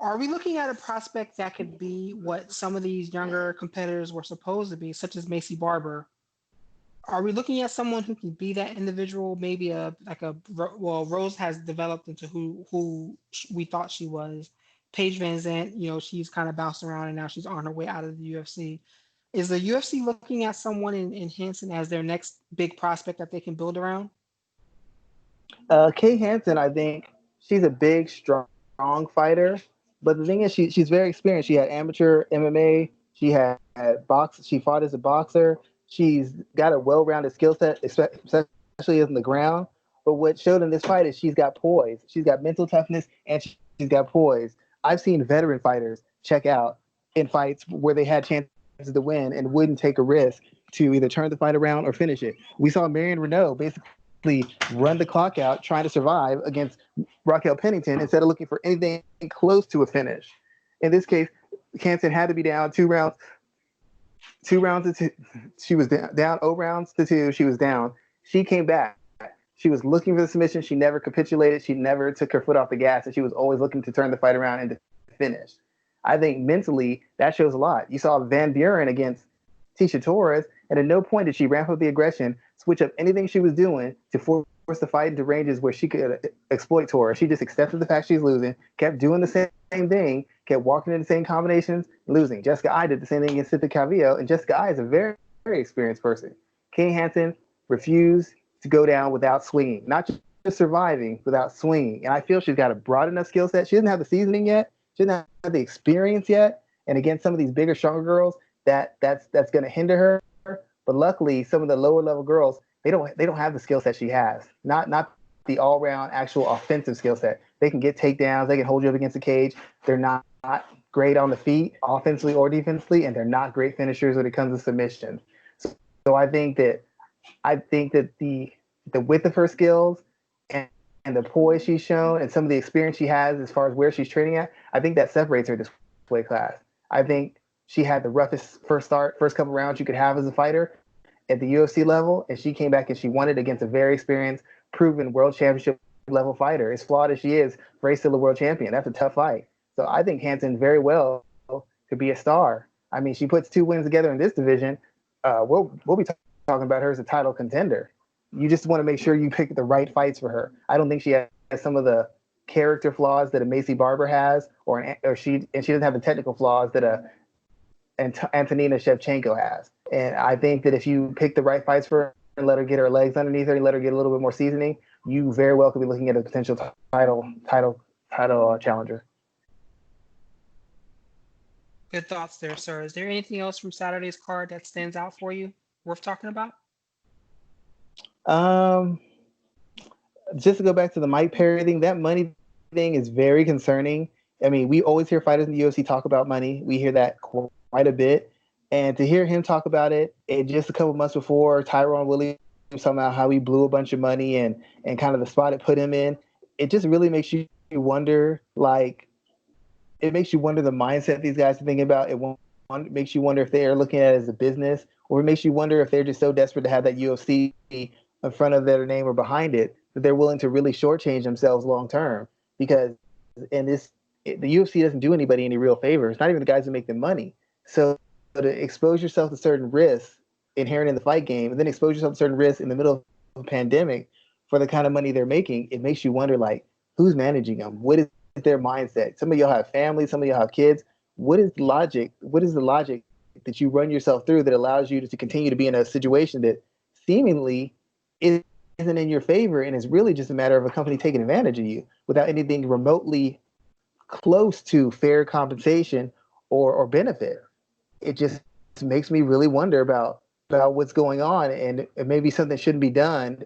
Are we looking at a prospect that could be what some of these younger competitors were supposed to be, such as Macy Barber? Are we looking at someone who can be that individual? Maybe Rose has developed into who we thought she was. Paige Van Zandt, she's kind of bounced around and now she's on her way out of the UFC. Is the UFC looking at someone in Hansen as their next big prospect that they can build around? Kay Hansen, I think she's a big, strong fighter. But the thing is, she's very experienced. She had amateur MMA. She had box. She fought as a boxer. She's got a well-rounded skill set, especially in the ground. But what showed in this fight is she's got poise. She's got mental toughness, and she's got poise. I've seen veteran fighters check out in fights where they had chances to win and wouldn't take a risk to either turn the fight around or finish it. We saw Marion Renault basically run the clock out trying to survive against Raquel Pennington instead of looking for anything close to a finish. In this case, Hansen had to be down 2 rounds. 2 rounds to 2. She was down 0 rounds to 2. She was down. She came back. She was looking for the submission. She never capitulated. She never took her foot off the gas, and she was always looking to turn the fight around and to finish. I think mentally that shows a lot. You saw Van Buren against Tisha Torres, and at no point did she ramp up the aggression, switch up anything she was doing to force the fight into ranges where she could exploit Torres. She just accepted the fact she's losing, kept doing the same thing, kept walking in the same combinations, losing. Jessica Eye did the same thing against Cynthia Calvillo, and Jessica Eye is a very, very experienced person. Kay Hansen refused to go down without swinging, not surviving without swinging. And I feel she's got a broad enough skill set. She doesn't have the seasoning yet. She doesn't have the experience yet. And against some of these bigger, stronger girls, that's going to hinder her. But luckily, some of the lower level girls, they don't have the skill set she has. Not the all round actual offensive skill set. They can get takedowns. They can hold you up against the cage. They're not great on the feet, offensively or defensively, and they're not great finishers when it comes to submissions. So I think that the width of her skills and the poise she's shown and some of the experience she has as far as where she's training at, I think that separates her this weight class. I think she had the roughest first couple rounds you could have as a fighter at the UFC level, and she came back and she won it against a very experienced, proven world championship level fighter. As flawed as she is, Ray's still a world champion. That's a tough fight. So I think Hansen very well could be a star. I mean, she puts 2 wins together in this division. We'll be talking about her as a title contender. You just want to make sure you pick the right fights for her. I don't think she has some of the character flaws that a Macy Barber has, or she doesn't have the technical flaws that Antonina Shevchenko has. And I think that if you pick the right fights for her and let her get her legs underneath her and let her get a little bit more seasoning, you very well could be looking at a potential title challenger. Good thoughts there, sir. Is there anything else from Saturday's card that stands out for you, worth talking about? Just to go back to the Mike Perry thing, that money thing is very concerning. I mean, we always hear fighters in the UFC talk about money. We hear that quite a bit. And to hear him talk about it, and just a couple months before, Tyrone Williams somehow how he blew a bunch of money and kind of the spot it put him in, it just really makes you wonder, it makes you wonder the mindset these guys are thinking about. It makes you wonder if they are looking at it as a business, or it makes you wonder if they're just so desperate to have that UFC in front of their name or behind it that they're willing to really shortchange themselves long term. Because the UFC doesn't do anybody any real favors, not even the guys who make the money. So to expose yourself to certain risks inherent in the fight game, and then expose yourself to certain risks in the middle of a pandemic for the kind of money they're making, it makes you wonder, who's managing them? What is their mindset? Some of y'all have families, some of y'all have kids. What is the logic? What is the logic that you run yourself through that allows you to continue to be in a situation that seemingly isn't in your favor, and it's really just a matter of a company taking advantage of you without anything remotely close to fair compensation or benefit? It just makes me really wonder about what's going on, and maybe something shouldn't be done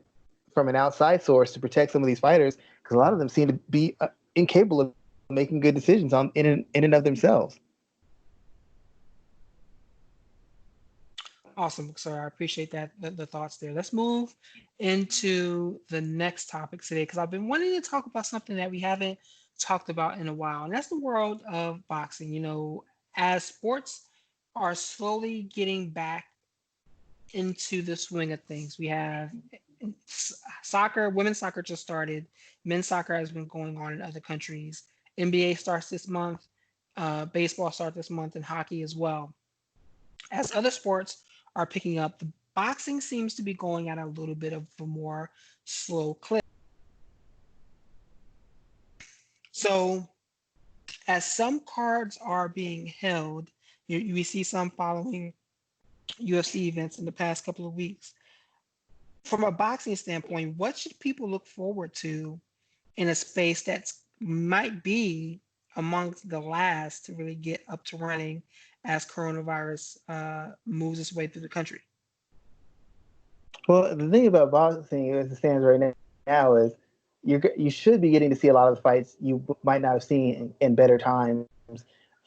from an outside source to protect some of these fighters, because a lot of them seem to be incapable of making good decisions in and of themselves. Awesome, sir. I appreciate that, the thoughts there. Let's move into the next topic today, because I've been wanting to talk about something that we haven't talked about in a while, and that's the world of boxing. As sports are slowly getting back into the swing of things, we have soccer, women's soccer just started, men's soccer has been going on in other countries. NBA starts this month, baseball starts this month, and hockey as well. As other sports are picking up, the boxing seems to be going at a little bit of a more slow clip. So as some cards are being held, we see some following UFC events in the past couple of weeks. From a boxing standpoint, what should people look forward to in a space that might be amongst the last to really get up to running as coronavirus moves its way through the country? Well, the thing about boxing as it stands right now is you should be getting to see a lot of the fights you might not have seen in better times.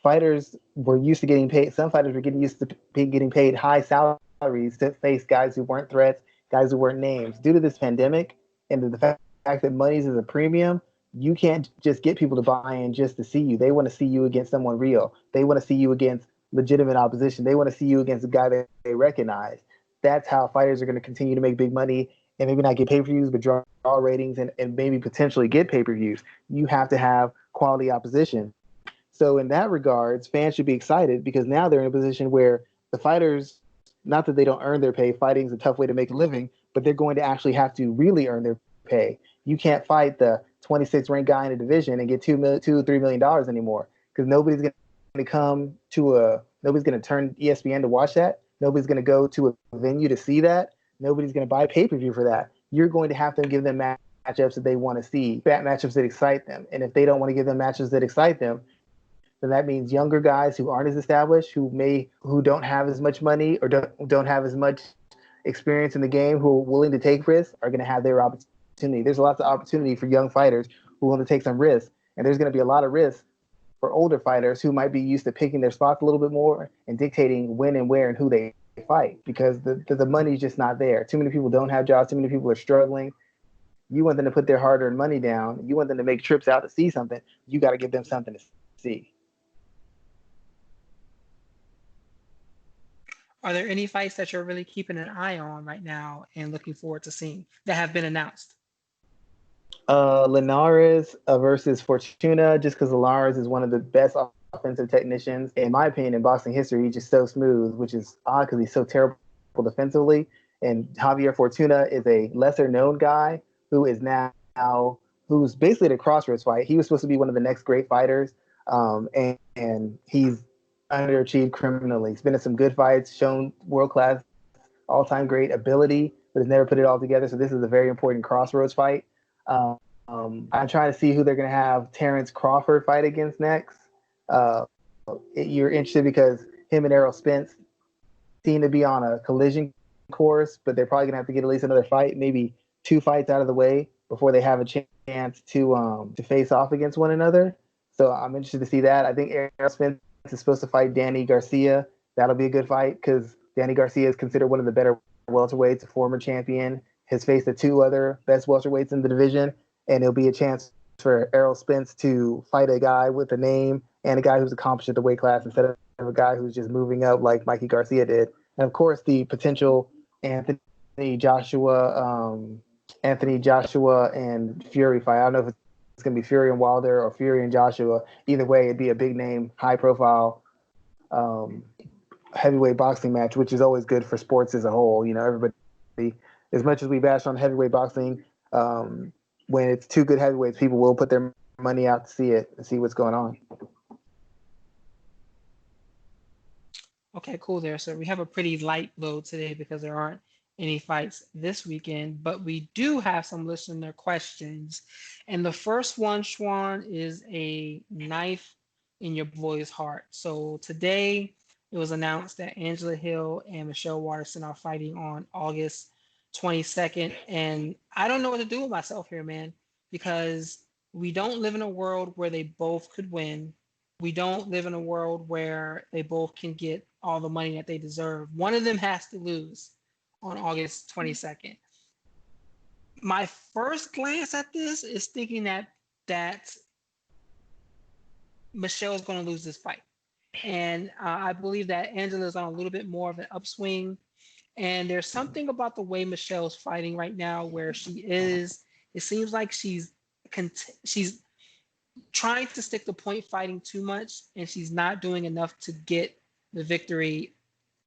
Fighters were used to getting paid. Some fighters were getting used to getting paid high salaries to face guys who weren't threats, guys who weren't names. Due to this pandemic and the fact that money's is a premium, you can't just get people to buy in just to see you. They want to see you against someone real. They want to see you against legitimate opposition. They want to see you against a guy that they recognize. That's how fighters are going to continue to make big money and maybe not get pay-per-views, but draw ratings and maybe potentially get pay-per-views. You have to have quality opposition. So in that regards, fans should be excited because now they're in a position where the fighters, not that they don't earn their pay, fighting is a tough way to make a living, but they're going to actually have to really earn their pay. You can't fight the 26th ranked guy in a division and get $2 or $3 million anymore because nobody's going to nobody's going to turn ESPN to watch that. Nobody's going to go to a venue to see that. Nobody's going to buy pay-per-view for that. You're going to have to give them matchups that they want to see, matchups that excite them. And if they don't want to give them matches that excite them, then that means younger guys who aren't as established, who don't have as much money or don't have as much experience in the game, who are willing to take risks, are going to have their opportunity. There's lots of opportunity for young fighters who want to take some risks, and there's going to be a lot of risks for older fighters who might be used to picking their spots a little bit more and dictating when and where and who they fight, because the money's just not there. Too many people don't have jobs. Too many people are struggling. You want them to put their hard-earned money down. You want them to make trips out to see something. You got to give them something to see. Are there any fights that you're really keeping an eye on right now and looking forward to seeing that have been announced? Linares versus Fortuna, just because Linares is one of the best offensive technicians, in my opinion, in boxing history. He's just so smooth, which is odd because he's so terrible defensively. And Javier Fortuna is a lesser-known guy who's basically at a crossroads fight. He was supposed to be one of the next great fighters, and he's underachieved criminally. He's been in some good fights, shown world-class, all-time great ability, but has never put it all together. So this is a very important crossroads fight. I'm trying to see who they're going to have Terrence Crawford fight against next. You're interested because him and Errol Spence seem to be on a collision course, but they're probably going to have to get at least another fight, maybe 2 fights out of the way before they have a chance to face off against one another. So I'm interested to see that. I think Errol Spence is supposed to fight Danny Garcia. That'll be a good fight because Danny Garcia is considered one of the better welterweights, a former champion, has faced the 2 other best welterweights in the division, and it'll be a chance for Errol Spence to fight a guy with a name and a guy who's accomplished at the weight class instead of a guy who's just moving up like Mikey Garcia did. And of course, the potential Anthony Joshua and Fury fight. I don't know if it's going to be Fury and Wilder or Fury and Joshua. Either way, it'd be a big name, high profile heavyweight boxing match, which is always good for sports as a whole. You know, everybody, as much as we bash on heavyweight boxing, when it's 2 good heavyweights, people will put their money out to see it and see what's going on. Okay, cool there. So we have a pretty light load today because there aren't any fights this weekend, but we do have some listener questions. And the first one, Schwan, is a knife in your boy's heart. So today it was announced that Angela Hill and Michelle Waterson are fighting on August 22nd. And I don't know what to do with myself here, man, because we don't live in a world where they both could win. We don't live in a world where they both can get all the money that they deserve. One of them has to lose on August 22nd. My first glance at this is thinking that Michelle is going to lose this fight. And I believe that Angela is on a little bit more of an upswing. And there's something about the way Michelle's fighting right now where she is, it seems like she's trying to stick to point fighting too much, and she's not doing enough to get the victory,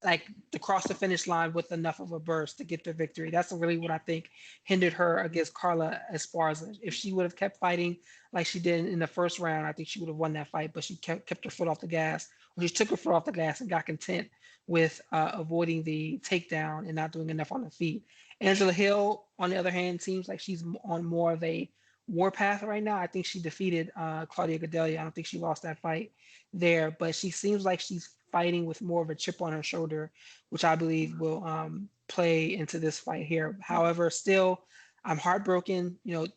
like to cross the finish line with enough of a burst to get the victory. That's really what I think hindered her against Carla Esparza. If she would have kept fighting like she did in the first round, I think she would have won that fight, but she kept her foot off the gas, or she took her foot off the gas and got content with avoiding the takedown and not doing enough on the feet. Angela Hill, on the other hand, seems like she's on more of a warpath right now. I think she defeated Claudia Gadelha. I don't think she lost that fight there, but she seems like she's fighting with more of a chip on her shoulder, which I believe will play into this fight here. However, still, I'm heartbroken. You know,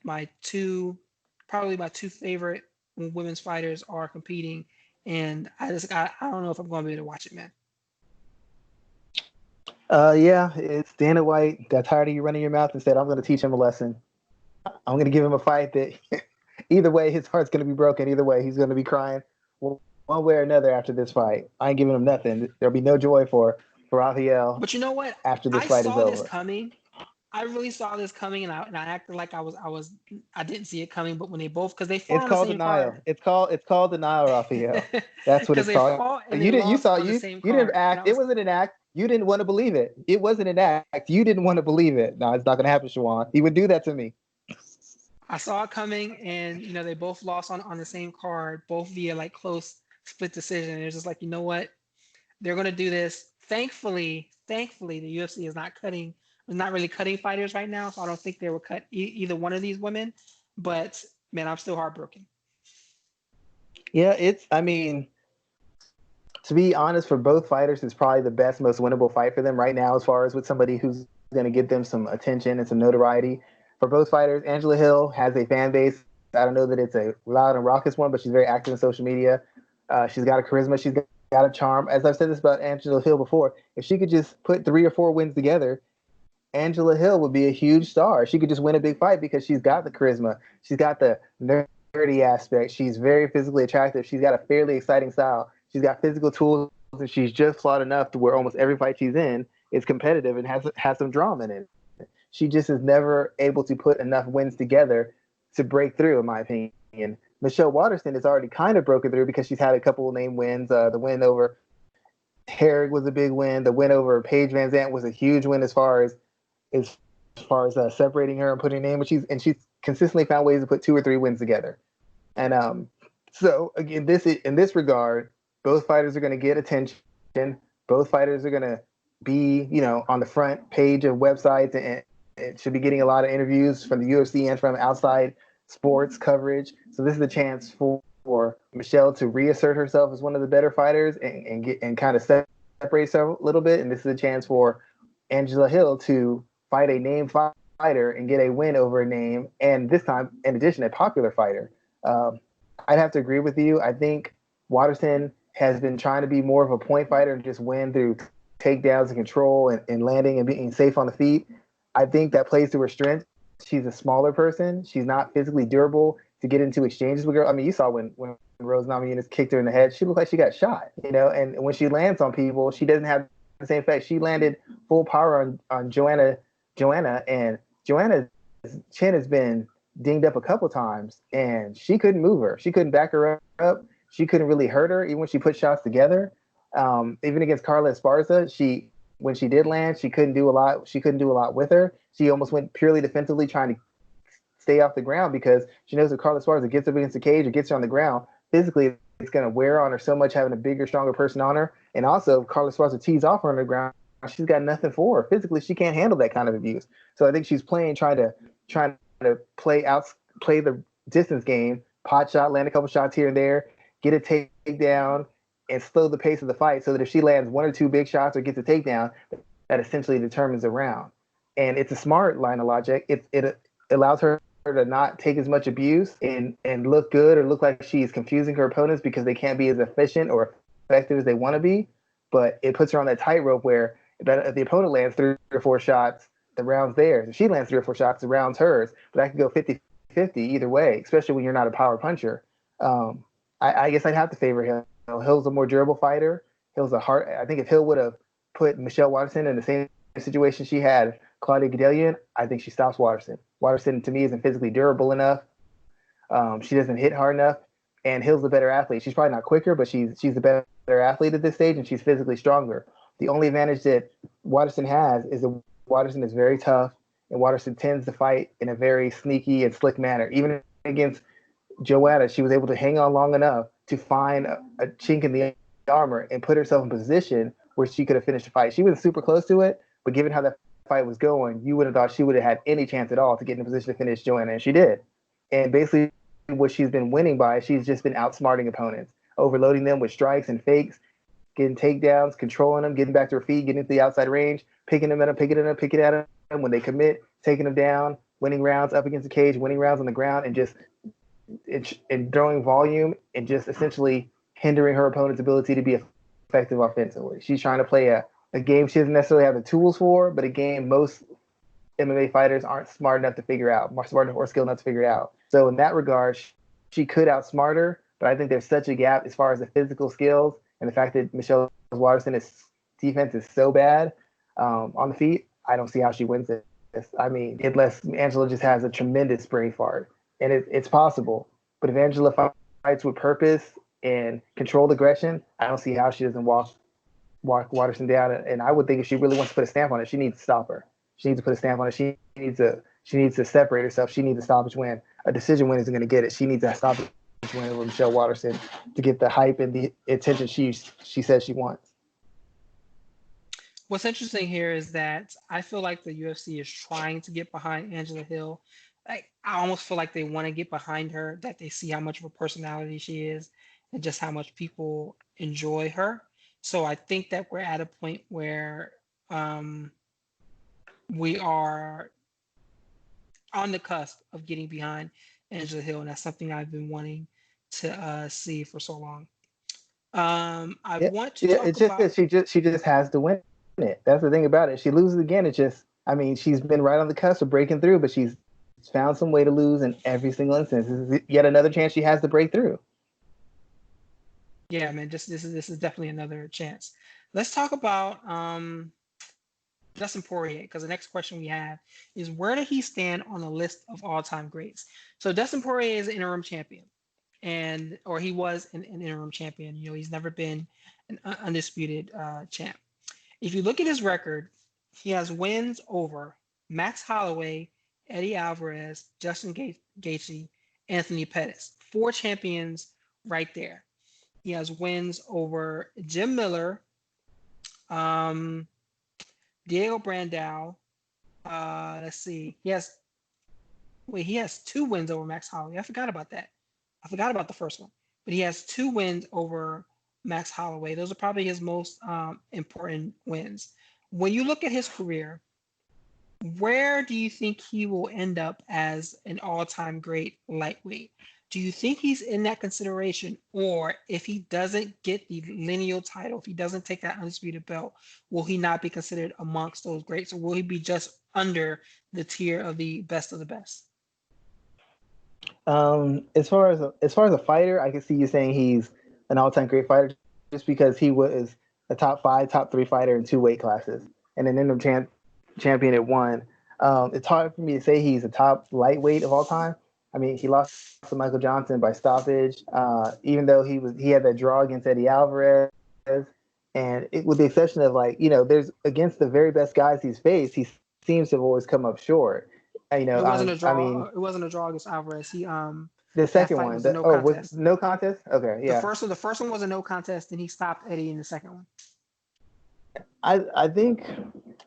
probably my two favorite women's fighters are competing, and I don't know if I'm going to be able to watch it, man. Yeah, it's Dana White got tired of you running your mouth and said, I'm going to teach him a lesson. I'm going to give him a fight that either way, his heart's going to be broken. Either way, he's going to be crying one way or another after this fight. I ain't giving him nothing. There'll be no joy for Raphael. But you know what? After this fight is over. This coming. I really saw this coming, and I acted like I didn't see it coming. But when they both, because they fought on the same denial. card. It's called denial, Raphael. That's what it's called. You didn't act. It wasn't an act. You didn't want to believe it. It wasn't an act. You didn't want to believe it. No, it's not going to happen, Schwan. He would do that to me. I saw it coming, and they both lost on the same card, both via like close split decision. And it's just like, you know what? They're going to do this. Thankfully, the UFC is not cutting is not really cutting fighters right now, so I don't think they will cut either one of these women. But man, I'm still heartbroken. Yeah, I mean, to be honest, for both fighters, it's probably the best, most winnable fight for them right now, as far as with somebody who's going to give them some attention and some notoriety. For both fighters, Angela Hill has a fan base. I don't know that it's a loud and raucous one, but she's very active in social media. She's got a charisma. She's got a charm. As I've said this about Angela Hill before, if she could just put 3 or 4 wins together, Angela Hill would be a huge star. She could just win a big fight because she's got the charisma. She's got the nerdy aspect. She's very physically attractive. She's got a fairly exciting style. She's got physical tools, and she's just flawed enough to where almost every fight she's in is competitive and has some drama in it. She just is never able to put enough wins together to break through, in my opinion. Michelle Waterson has already kind of broken through because she's had a couple of name wins. The win over Herrig was a big win. The win over Paige Van Zandt was a huge win as far as separating her and putting her name. But she's consistently found ways to put 2 or 3 wins together. And so again, in this regard, both fighters are going to get attention. Both fighters are going to be, on the front page of websites, and it should be getting a lot of interviews from the UFC and from outside sports coverage. So this is a chance for Michelle to reassert herself as one of the better fighters and kind of separate herself a little bit. And this is a chance for Angela Hill to fight a name fighter and get a win over a name, and this time, in addition, a popular fighter. I'd have to agree with you. I think Waterson has been trying to be more of a point fighter and just win through takedowns and control and landing and being safe on the feet. I think that plays to her strength. She's a smaller person. She's not physically durable to get into exchanges with girls. I mean, you saw when Rose Namajunas kicked her in the head, she looked like she got shot, and when she lands on people, she doesn't have the same effect. She landed full power on Joanna, and Joanna's chin has been dinged up a couple times, and she couldn't move her. She couldn't back her up. She couldn't really hurt her, even when she put shots together. Even against Carla Esparza, when she did land, she couldn't do a lot. She couldn't do a lot with her. She almost went purely defensively, trying to stay off the ground because she knows that Carla Esparza gets up against the cage or gets her on the ground. Physically, it's going to wear on her so much having a bigger, stronger person on her. And also, Carla Esparza tees off her on the ground. She's got nothing for her. Physically, she can't handle that kind of abuse. So I think she's trying to play the distance game, pot shot, land a couple shots here and there, get a takedown, and slow the pace of the fight so that if she lands 1 or 2 big shots or gets a takedown, that essentially determines the round. And it's a smart line of logic. It allows her to not take as much abuse and look good or look like she's confusing her opponents because they can't be as efficient or effective as they want to be. But it puts her on that tightrope where if the opponent lands 3 or 4 shots, the round's theirs. If she lands 3 or 4 shots, the round's hers. But that could go 50-50 either way, especially when you're not a power puncher. I guess I'd have to favor Hill. Hill's a more durable fighter. I think if Hill would have put Michelle Waterson in the same situation she had Claudia Gadelha, I think she stops Waterson. Waterson, to me, isn't physically durable enough. She doesn't hit hard enough. And Hill's the better athlete. She's probably not quicker, but she's the better athlete at this stage, and she's physically stronger. The only advantage that Waterson has is that Waterson is very tough, and Waterson tends to fight in a very sneaky and slick manner. Even against Joanna, she was able to hang on long enough to find a chink in the armor and put herself in position where she could have finished the fight. She wasn't super close to it, but given how that fight was going, you would have thought she would have had any chance at all to get in a position to finish Joanna, and she did. And basically what she's been winning by, she's just been outsmarting opponents, overloading them with strikes and fakes, getting takedowns, controlling them, getting back to her feet, getting into the outside range, picking them up, picking at them when they commit, taking them down, winning rounds up against the cage, winning rounds on the ground, and just and throwing volume and just essentially hindering her opponent's ability to be effective offensively. She's trying to play a game she doesn't necessarily have the tools for, but a game most MMA fighters aren't smart enough to figure out, more smart or skilled enough to figure out. So in that regard, she could outsmart her, but I think there's such a gap as far as the physical skills and the fact that Michelle Waterson's defense is so bad on the feet. I don't see how she wins this. I mean, unless Angela just has a tremendous brain fart. And it's possible. But if Angela fights with purpose and controlled aggression, I don't see how she doesn't walk Waterson down. And I would think if she really wants to put a stamp on it, she needs to stop her. She needs to put a stamp on it. She needs to separate herself. She needs a stoppage win. A decision win isn't going to get it. She needs a stoppage win over Michelle Waterson to get the hype and the attention she says she wants. What's interesting here is that I feel like the UFC is trying to get behind Angela Hill. Like I almost feel like they want to get behind her, that they see how much of a personality she is and just how much people enjoy her. So I think that we're at a point where um, we are on the cusp of getting behind Angela Hill, and that's something I've been wanting to see for so long. I Yeah, want to yeah. talk It's just about. that she just has to win it. That's the thing about it. She loses again. It's just, I mean, she's been right on the cusp of breaking through, but she's found some way to lose in every single instance. This is yet another chance she has to break through. Yeah, man, just this is definitely another chance. Let's talk about Dustin Poirier, because the next question we have is where did he stand on the list of all-time greats? So Dustin Poirier is an interim champion, and or he was an interim champion. You know, he's never been an undisputed champ. If you look at his record, he has wins over Max Holloway, Eddie Alvarez, Justin Gaethje, Anthony Pettis. Four champions right there. He has wins over Jim Miller, um, Diego Brandao. Let's see. He has two wins over Max Holloway. I forgot about that. I forgot about the first one. But he has two wins over Max Holloway. Those are probably his most important wins. When you look at his career, where do you think he will end up as an all-time great lightweight? Do you think he's in that consideration? Or if he doesn't get the lineal title, if he doesn't take that undisputed belt, will he not be considered amongst those greats? Or will he be just under the tier of the best of the best? As far as a fighter, I can see you saying he's an all-time great fighter just because he was a top five, top three fighter in two weight classes and an interim champion at one. It's hard for me to say he's a top lightweight of all time. I mean, he lost to Michael Johnson by stoppage. Even though he had that draw against Eddie Alvarez, and with the exception of there's against the very best guys he's faced, he seems to have always come up short. It wasn't a I draw. mean, It wasn't a draw against Alvarez. He the That second fight one, was a no was contest. no contest? Okay, yeah. The first one was a no contest, and he stopped Eddie in the second one. I think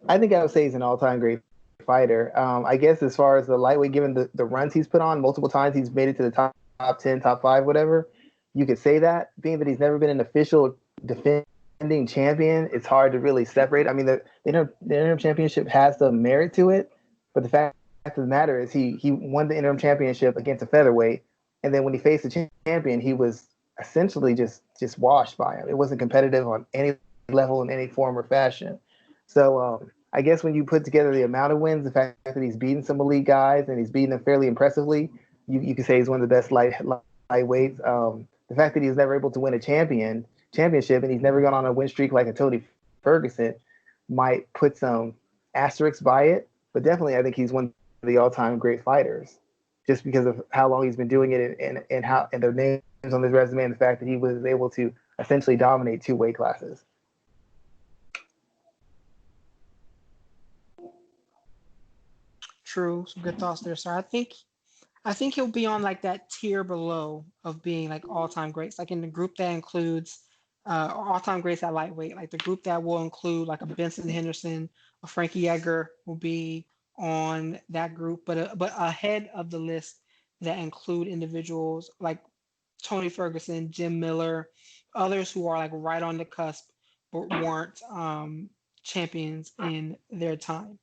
I would say he's an all-time great fighter. I guess as far as the lightweight, given the runs he's put on multiple times, he's made it to the top 10, top five, whatever. You could say that. Being that he's never been an official defending champion, it's hard to really separate. I mean, the interim championship has some merit to it, but the fact of the matter is he won the interim championship against a featherweight, and then when he faced the champion, he was essentially just washed by him. It wasn't competitive on any level in any form or fashion. So I guess when you put together the amount of wins, the fact that he's beaten some elite guys and he's beaten them fairly impressively, you could say he's one of the best lightweights. The fact that he was never able to win a championship and he's never gone on a win streak like a Tony Ferguson might put some asterisks by it. But definitely, I think he's one of the all-time great fighters, just because of how long he's been doing it and the names on his resume and the fact that he was able to essentially dominate two weight classes. True, some good thoughts there, sir. I think he'll be on like that tier below of being like all-time greats, like in the group that includes all-time greats at lightweight. Like the group that will include like a Benson Henderson, a Frankie Edgar will be on that group, but ahead of the list that include individuals like Tony Ferguson, Jim Miller, others who are like right on the cusp but weren't champions in their time.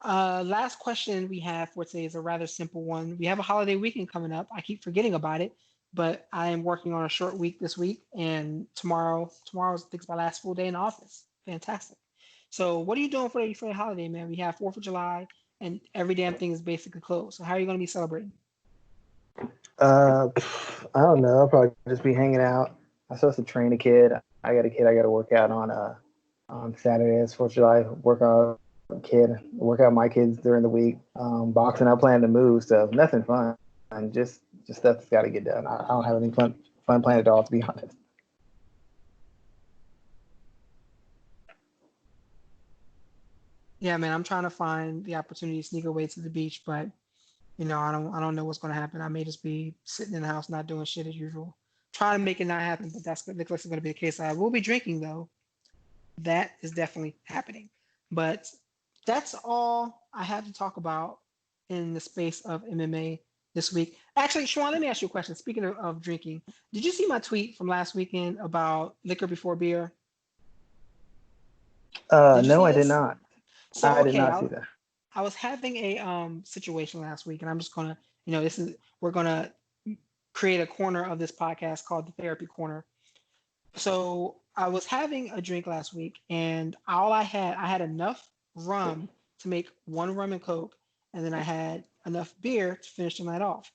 Last question we have for today is a rather simple one. We have a holiday weekend coming up. I keep forgetting about it, but I am working on a short week this week, and tomorrow's I think it's my last full day in the office. Fantastic. So, what are you doing for the holiday, man? We have Fourth of July, and every damn thing is basically closed. So, how are you going to be celebrating? Uh, I don't know. I'll probably just be hanging out. I'm supposed to train a kid. I got a kid I got to work out on Saturday. It's 4th of July. Work out my kids during the week. Boxing. I plan to move, so nothing fun. And just stuff that's got to get done. I don't have any fun planned at all, to be honest. Yeah, man, I'm trying to find the opportunity to sneak away to the beach, but I don't know what's going to happen. I may just be sitting in the house not doing shit as usual. Trying to make it not happen, but that's looks like it's going to be the case. I will be drinking though. that is definitely happening. But that's all I have to talk about in the space of MMA this week. Actually, Schwan, let me ask you a question. Speaking of drinking, did you see my tweet from last weekend about liquor before beer? Did you No, see I did this? not. So I did okay, not see that. I was having a situation last week, and I'm just gonna, this is we're gonna create a corner of this podcast called the Therapy Corner. So I was having a drink last week, and I had enough rum to make one rum and coke, and then I had enough beer to finish the night off.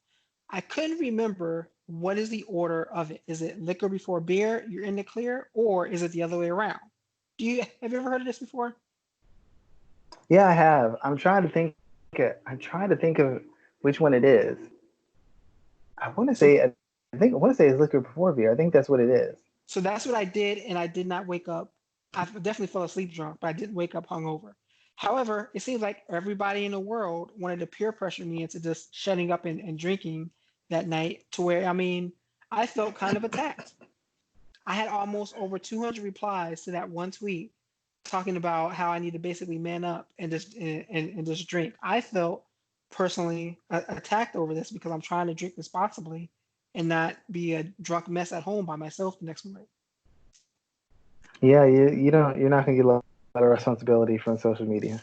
I couldn't remember what is the order of it. Is it liquor before beer, you're in the clear, or is it the other way around? Have you ever heard of this before? Yeah, I have. I'm trying to think. I'm trying to think of which one it is. I want to So say. I want to say it's liquor before beer. I think that's what it is. so that's what I did, and I did not wake up. I definitely fell asleep drunk, but I didn't wake up hungover. However, it seems like everybody in the world wanted to peer pressure me into just shutting up and drinking that night to where, I felt kind of attacked. I had almost over 200 replies to that one tweet talking about how I need to basically man up and and just drink. I felt personally attacked over this because I'm trying to drink responsibly and not be a drunk mess at home by myself the next morning. Yeah, you don't. You're not gonna get a lot of responsibility from social media.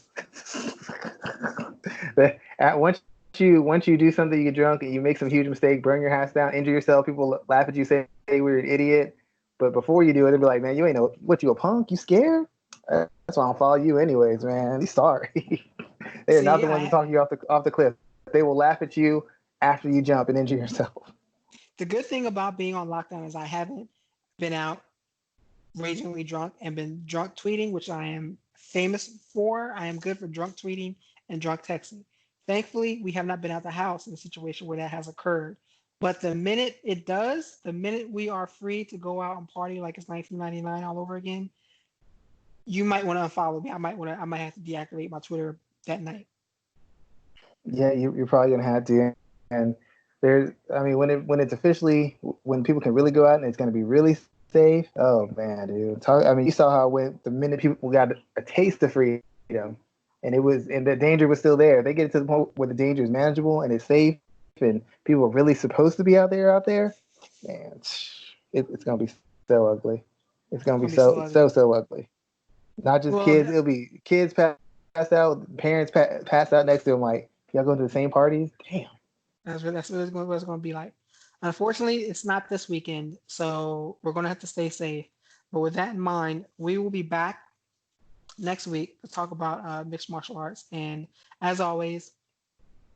Once you do something, you get drunk and you make some huge mistake, burn your house down, injure yourself. People laugh at you, say hey, we're an idiot. But before you do it, they'll be like, man, you ain't no what you a punk? You scared? That's why I don't follow you anyways, man. You sorry. They are not See, the ones to talk you off the cliff. They will laugh at you after you jump and injure yourself. the good thing about being on lockdown is I haven't been out ragingly drunk and been drunk tweeting, which I am famous for. I am good for drunk tweeting and drunk texting. Thankfully, we have not been out the house in a situation where that has occurred. But the minute it does, the minute we are free to go out and party like it's 1999 all over again, you might want to unfollow me. I might have to deactivate my Twitter that night. Yeah, you're probably gonna have to. And there's, I mean, when it's officially when people can really go out and it's gonna be really safe. Oh man, dude. I mean, you saw how it went the minute people got a taste of freedom, and the danger was still there. They get it to the point where the danger is manageable and it's safe, and people are really supposed to be out there. Man, it's gonna be so ugly. It's It's gonna be gonna be so ugly. so ugly. Not just Well, kids. It'll be kids passed out, parents passed out next to them. Like y'all going to the same parties? Damn. what it's going to be like. Unfortunately, it's not this weekend, so we're going to have to stay safe. But with that in mind, we will be back next week to talk about mixed martial arts. And as always,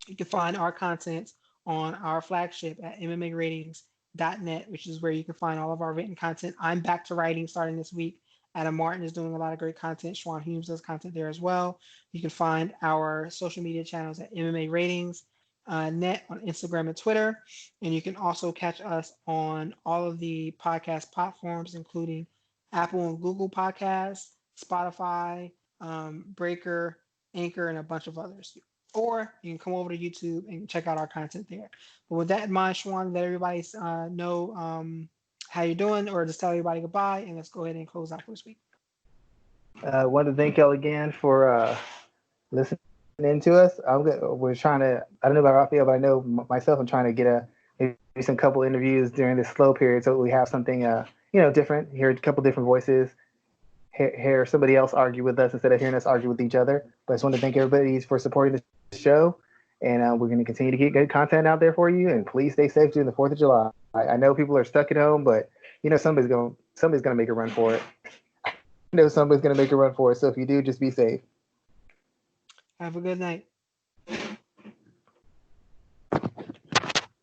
you can find our content on our flagship at MMAratings.net, which is where you can find all of our written content. I'm back to writing starting this week. Adam Martin is doing a lot of great content. Schwan Humes does content there as well. You can find our social media channels at MMA Ratings net on Instagram and Twitter. And you can also catch us on all of the podcast platforms, including Apple and Google Podcasts, Spotify, Breaker, Anchor, and a bunch of others. Or you can come over to YouTube and check out our content there. But with that in mind, Schwan, let everybody know how you're doing, or just tell everybody goodbye, and let's go ahead and close out for this week. I want to thank y'all again for listening to us. We're trying to. I don't know about Raphael, but I know myself. I'm trying to get maybe some couple interviews during this slow period, so we have something different. Hear a couple different voices. Hear somebody else argue with us instead of hearing us argue with each other. But I just want to thank everybody for supporting the show, and we're going to continue to get good content out there for you. And please stay safe during the 4th of July. I know people are stuck at home, but somebody's gonna make a run for it. I know somebody's gonna make a run for it. So if you do, just be safe. Have a good night.